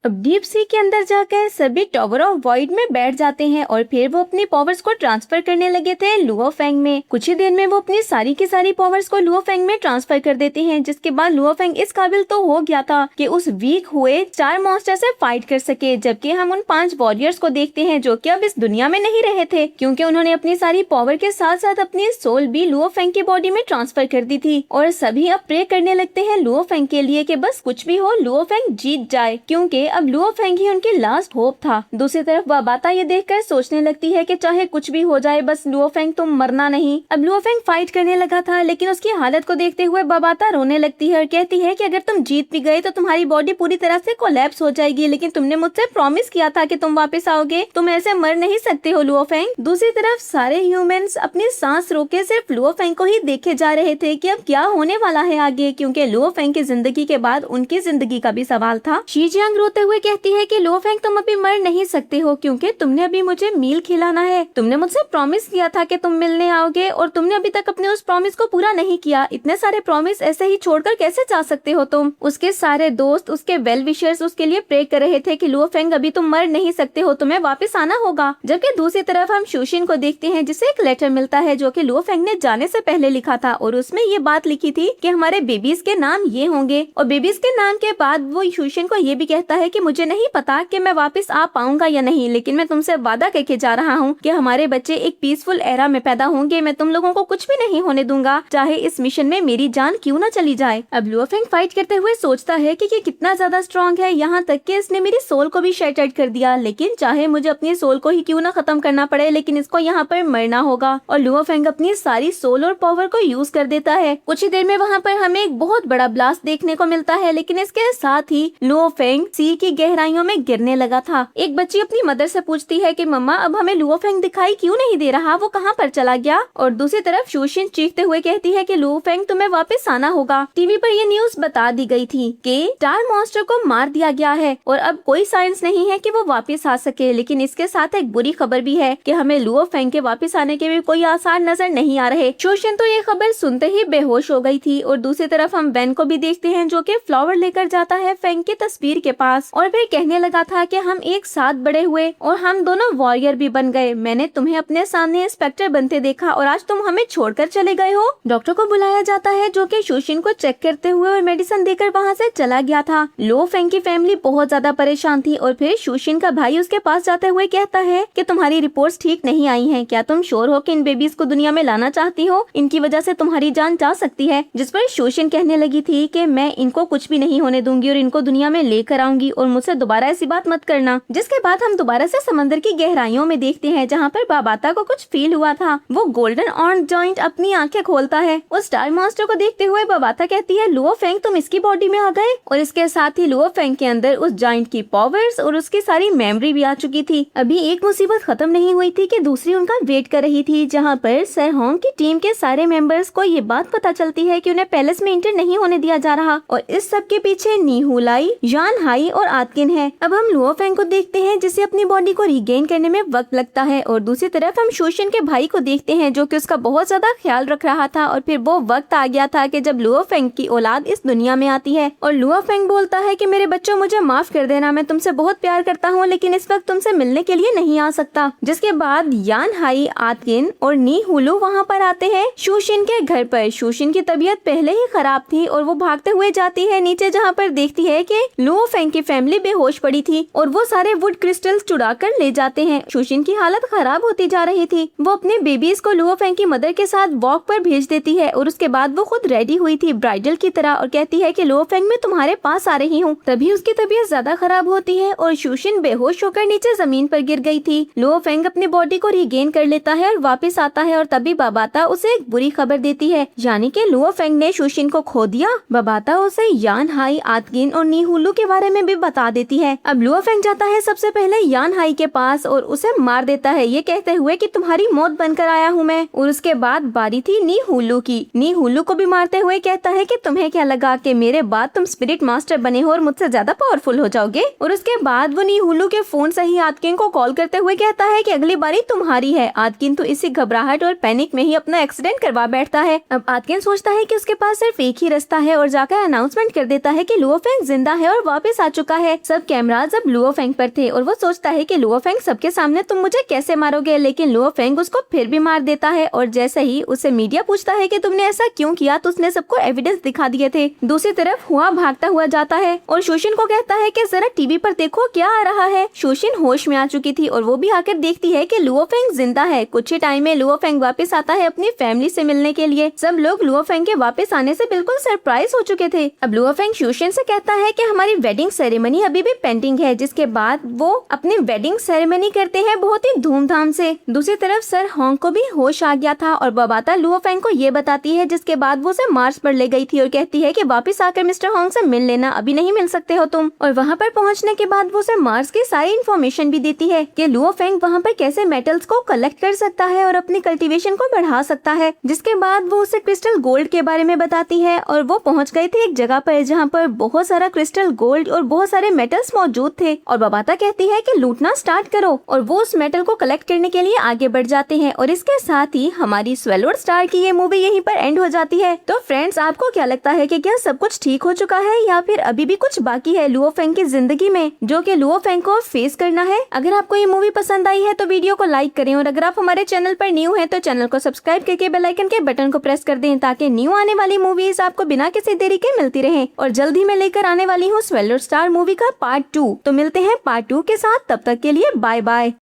अब डीप सी के अंदर जाकर सभी टावर ऑफ वॉइड में बैठ जाते हैं और फिर वो अपनी पावर्स को ट्रांसफर करने लगे थे लुओ फेंग में। कुछ ही देर में वो अपनी सारी की सारी पावर्स को लुओ फेंग में ट्रांसफर कर देते हैं, जिसके बाद लुओ फेंग इस काबिल तो हो गया था कि उस वीक हुए 4 मॉन्स्टर से फाइट कर सके। जबकि हम उन 5 वॉरियर्स को देखते हैं जो कि अब इस दुनिया में नहीं रहे थे, क्योंकि उन्होंने अपनी सारी पावर के साथ साथ अपनी सोल भी लुओ फेंग की बॉडी में ट्रांसफर कर दी थी। और सभी अब प्रे करने लगते हैं लुओ फेंग के लिए कि बस कुछ भी हो लुओ फेंग जीत जाए, क्योंकि अब लुओ फेंग ही उनकी लास्ट होप था। दूसरी तरफ बाबाता ये देखकर सोचने लगती है कि चाहे कुछ भी हो जाए बस लुओ फेंग तुम मरना नहीं। अब लुओ फेंग फाइट करने लगा था, लेकिन उसकी हालत को देखते हुए बाबाता रोने लगती है और कहती है कि अगर तुम जीत भी गए तो तुम्हारी बॉडी पूरी तरह से कोलैप्स हो जाएगी, लेकिन तुमने मुझसे प्रॉमिस किया था कि तुम वापस आओगे, तुम ऐसे मर नहीं सकते हो लुओ फेंग। दूसरी तरफ सारे ह्यूमंस अपनी सांस रोके सिर्फ लुओ फेंग को ही देखे जा रहे थे कि अब क्या होने वाला है आगे, क्योंकि लुओ फेंग की जिंदगी के बाद उनकी जिंदगी का भी सवाल था। शी जियांग रोते हुए कहती है कि लुओ फेंग तुम अभी मर नहीं सकते हो, क्योंकि तुमने अभी मुझे मील खिलाना है। तुमने मुझसे प्रॉमिस किया था कि तुम मिलने आओगे और तुमने अभी तक अपने उस प्रॉमिस को पूरा नहीं किया। इतने सारे प्रॉमिस ऐसे ही छोड़कर कैसे जा सकते हो तुम। उसके सारे दोस्त, उसके वेल विशर्स उसके लिए प्रे कर रहे थे कि लुओ फेंग अभी तुम मर नहीं सकते हो, तुम्हें वापस आना होगा। जबकि दूसरी तरफ हम शूशिन को देखते हैं जिसे एक लेटर मिलता है जो कि लुओ फेंग ने जाने से पहले लिखा था और उसमें ये बात लिखी थी कि हमारे बेबीज के नाम ये होंगे। और बेबीज के नाम के बाद वो शूशिन को ये भी कहता है कि मुझे नहीं पता कि मैं वापस आ पाऊंगा या नहीं, लेकिन मैं तुमसे वादा करके जा रहा हूँ कि हमारे बच्चे एक पीसफुल एरा में पैदा होंगे। मैं तुम लोगों को कुछ भी नहीं होने दूंगा, चाहे इस मिशन में मेरी जान क्यों न चली जाए। अब लुओ फेंग फाइट करते हुए सोचता है कि ये कितना ज्यादा स्ट्रॉन्ग है, यहाँ तक कि इसने मेरी सोल को भी शैटर्ड कर दिया, लेकिन चाहे मुझे अपनी सोल को ही क्यों न खत्म करना पड़े, लेकिन इसको यहाँ पर मरना होगा। और लुओ फेंग अपनी सारी सोल और पावर को यूज कर देता है। कुछ ही देर में वहाँ पर हमें एक बहुत बड़ा ब्लास्ट देखने को मिलता है, लेकिन इसके साथ ही लुओ फेंग सी की गहराइयों में गिरने लगा था। एक बच्ची अपनी मदर से पूछती है कि मम्मा अब हमें लुओ फेंग दिखाई क्यों नहीं दे रहा, वो कहाँ पर चला गया। और दूसरी तरफ शूशिन चीखते हुए कहती है कि लुओ फेंग तुम्हें वापस आना होगा। टीवी पर ये न्यूज बता दी गई थी कि स्टार मॉन्स्टर को मार दिया गया है और अब कोई साइंस नहीं है कि वो वापस आ सके, लेकिन इसके साथ एक बुरी खबर भी है कि हमें लुओ फेंग के वापस आने के भी कोई आसार नजर नहीं आ रहे। शूशिन तो ये खबर सुनते ही बेहोश हो गई थी। और दूसरी तरफ हम बेन को भी देखते हैं जो कि फ्लावर लेकर जाता है फेंग की तस्वीर के पास और फिर कहने लगा था कि हम एक साथ बड़े हुए और हम दोनों वॉरियर भी बन गए। मैंने तुम्हें अपने सामने इंस्पेक्टर बनते देखा और आज तुम हमें छोड़कर चले गए हो। डॉक्टर को बुलाया जाता है जो कि शूशिन को चेक करते हुए और मेडिसिन देकर वहाँ से चला गया था। लुओ फेंग की फैमिली बहुत ज्यादा परेशान थी और फिर शूशिन का भाई उसके पास जाते हुए कहता है कि तुम्हारी रिपोर्ट्स ठीक नहीं आई हैं, क्या तुम श्योर हो कि इन बेबीज को दुनिया में लाना चाहती हो, इनकी वजह से तुम्हारी जान जा सकती है। जिस पर शूशिन कहने लगी थी कि मैं इनको कुछ भी नहीं होने दूंगी और इनको दुनिया में लेकर आऊंगी और मुझसे दोबारा ऐसी बात मत करना। जिसके बाद हम दोबारा से समंदर की गहराइयों में देखते हैं जहाँ पर बाबाता को कुछ फील हुआ था। वो गोल्डन ऑन जॉइंट अपनी आंखें खोलता है। उस स्टार मास्टर को देखते हुए बाबाता कहती है, लुओ फेंग तुम इसकी बॉडी में आ गए। और इसके साथ ही लुओ फेंग के अंदर उस जॉइंट की पावर्स और उसकी सारी मेमोरी भी आ चुकी थी। अभी एक मुसीबत खत्म नहीं हुई थी कि दूसरी उनका वेट कर रही थी, जहाँ पर सर होंग की टीम के सारे मेंबर्स को ये बात पता चलती है कि उन्हें पैलेस में एंटर नहीं होने दिया जा रहा। और इस सब के पीछे नी हुलाई, यान हाई और आतकिन है। अब हम लुओ फेंग को देखते हैं जिसे अपनी बॉडी को रिगेन करने में वक्त लगता है। और दूसरी तरफ हम शोशिन के भाई को देखते हैं जो कि उसका बहुत ज्यादा ख्याल रख रहा था। और फिर वो वक्त आ गया था कि जब लुओ फेंग की औलाद इस दुनिया में आती है। और लुओ फेंग बोलता है कि मेरे बच्चों मुझे माफ कर देना, मैं तुमसे बहुत प्यार करता हूँ लेकिन इस वक्त तुमसे मिलने के लिए नहीं आ सकता। जिसके बाद यान हाई, आतकिन और नी हुलू वहाँ पर आते हैं शोशिन के घर पर। शोशिन की तबीयत पहले ही खराब थी और वो भागते हुए जाती है नीचे, जहाँ पर देखती है कि लुओ फेंग की फैमिली बेहोश पड़ी थी और वो सारे वुड क्रिस्टल्स चुरा कर ले जाते हैं। शोशिन की हालत खराब होती जा रही थी। वो अपने बेबीज को लुओ फेंग की मदर के साथ वॉक पर भेज देती है और उसके बाद वो खुद रेडी हुई थी ब्राइडल की तरह और कहती है कि लुओ फेंग मैं तुम्हारे पास आ रही हूँ। तभी उसकी तबीयत ज्यादा खराब होती है और शोशिन बेहोश होकर नीचे जमीन पर गिर गई थी। लुओ फेंग अपनी बॉडी को रिगेन कर लेता है और वापस आता है और तभी बाबाता उसे एक बुरी खबर देती है, यानी कि लुओ फेंग ने शोशिन को खो दिया। बाबाता उसे यान हाई, आतकिन और नी हुलू के बारे में भी बता देती है। अब लुओ फेंग जाता है सबसे पहले यान हाई के पास और उसे मार देता है, ये कहते हुए कि तुम्हारी मौत बनकर आया हूँ मैं। और उसके बाद बारी थी नी हुलू की। नी हुलू को भी मारते हुए कहता है कि तुम्हें क्या लगा कि मेरे बाद तुम स्पिरिट मास्टर बने हो और मुझसे ज्यादा पावरफुल हो जाओगे। और उसके बाद वो नी हुलू के फोन से ही आतकिन को कॉल करते हुए कहता है कि अगली बारी तुम्हारी है। आतकिन तो इसी घबराहट और पैनिक में ही अपना एक्सीडेंट करवा बैठता है। अब आतकिन सोचता है कि उसके पास सिर्फ एक ही रास्ता है और जाकर अनाउंसमेंट कर देता है कि लुओ फेंग जिंदा है और वापस आ चुका है। सब कैमराज अब लुओ फेंग पर थे और वो सोचता है कि लुओ फेंग सबके सामने तुम मुझे कैसे मारोगे, लेकिन लुओ फेंग उसको फिर भी मार देता है। और जैसे ही उसे मीडिया पूछता है कि तुमने ऐसा क्यों किया तो उसने सबको एविडेंस दिखा दिए थे। दूसरी तरफ हुआ भागता हुआ जाता है और शोशिन को कहता है कि जरा टीवी पर देखो क्या आ रहा है। शोशिन होश में आ चुकी थी और वो भी आकर देखती है कि लुओ फेंग जिंदा है। कुछ ही टाइम में लुओ फेंग वापस आता है अपनी फैमिली से मिलने के लिए। सब लोग लुओ फेंग के वापस आने से बिल्कुल सरप्राइज हो चुके थे। अब लुओ फेंग शोशिन से कहता है कि हमारी वेडिंग सेरेमनी अभी भी पेंडिंग है। जिसके बाद वो अपनी वेडिंग सेरेमनी करते हैं बहुत ही धूमधाम से। दूसरी तरफ सर होंग को भी होश आ गया था और बाबाता लुओ फेंग को ये बताती है, जिसके बाद वो उसे मार्स पर ले गई थी और कहती है कि वापस आकर मिस्टर होंग से मिल लेना, अभी नहीं मिल सकते हो तुम। और वहाँ पर पहुँचने के बाद वो उसे मार्स की सारी इन्फॉर्मेशन भी देती है कि लुओ फेंग वहाँ पर कैसे मेटल्स को कलेक्ट कर सकता है और अपनी कल्टीवेशन को बढ़ा सकता है। जिसके बाद वो उसे क्रिस्टल गोल्ड के बारे में बताती है और वो पहुँच गए थे एक जगह पर जहाँ पर बहुत सारा क्रिस्टल गोल्ड और बहुत सारे मेटल्स मौजूद थे। और बाबाता कहती है कि लूटना स्टार्ट करो और वो उस मेटल को कलेक्ट करने के लिए आगे बढ़ जाते हैं। और इसके साथ ही हमारी स्वेलोड स्टार की ये मूवी यहीं पर एंड हो जाती है। तो फ्रेंड्स, आपको क्या लगता है कि क्या सब कुछ ठीक हो चुका है या फिर अभी भी कुछ बाकी है लुओ फेंग की जिंदगी में जो कि लुओ फेंग को फेस करना है? अगर आपको ये मूवी पसंद आई है तो वीडियो को लाइक करें और अगर आप हमारे चैनल पर न्यू हैं तो चैनल को सब्सक्राइब करके बेल आइकन के बटन को प्रेस कर दें ताकि न्यू आने वाली मूवीज आपको बिना किसी देरी के मिलती रहे। और जल्दी मैं लेकर आने वाली हूँ स्वेलोड स्टार मूवी का पार्ट 2। तो मिलते हैं पार्ट 2 के साथ, तब तक के लिए बाय बाय।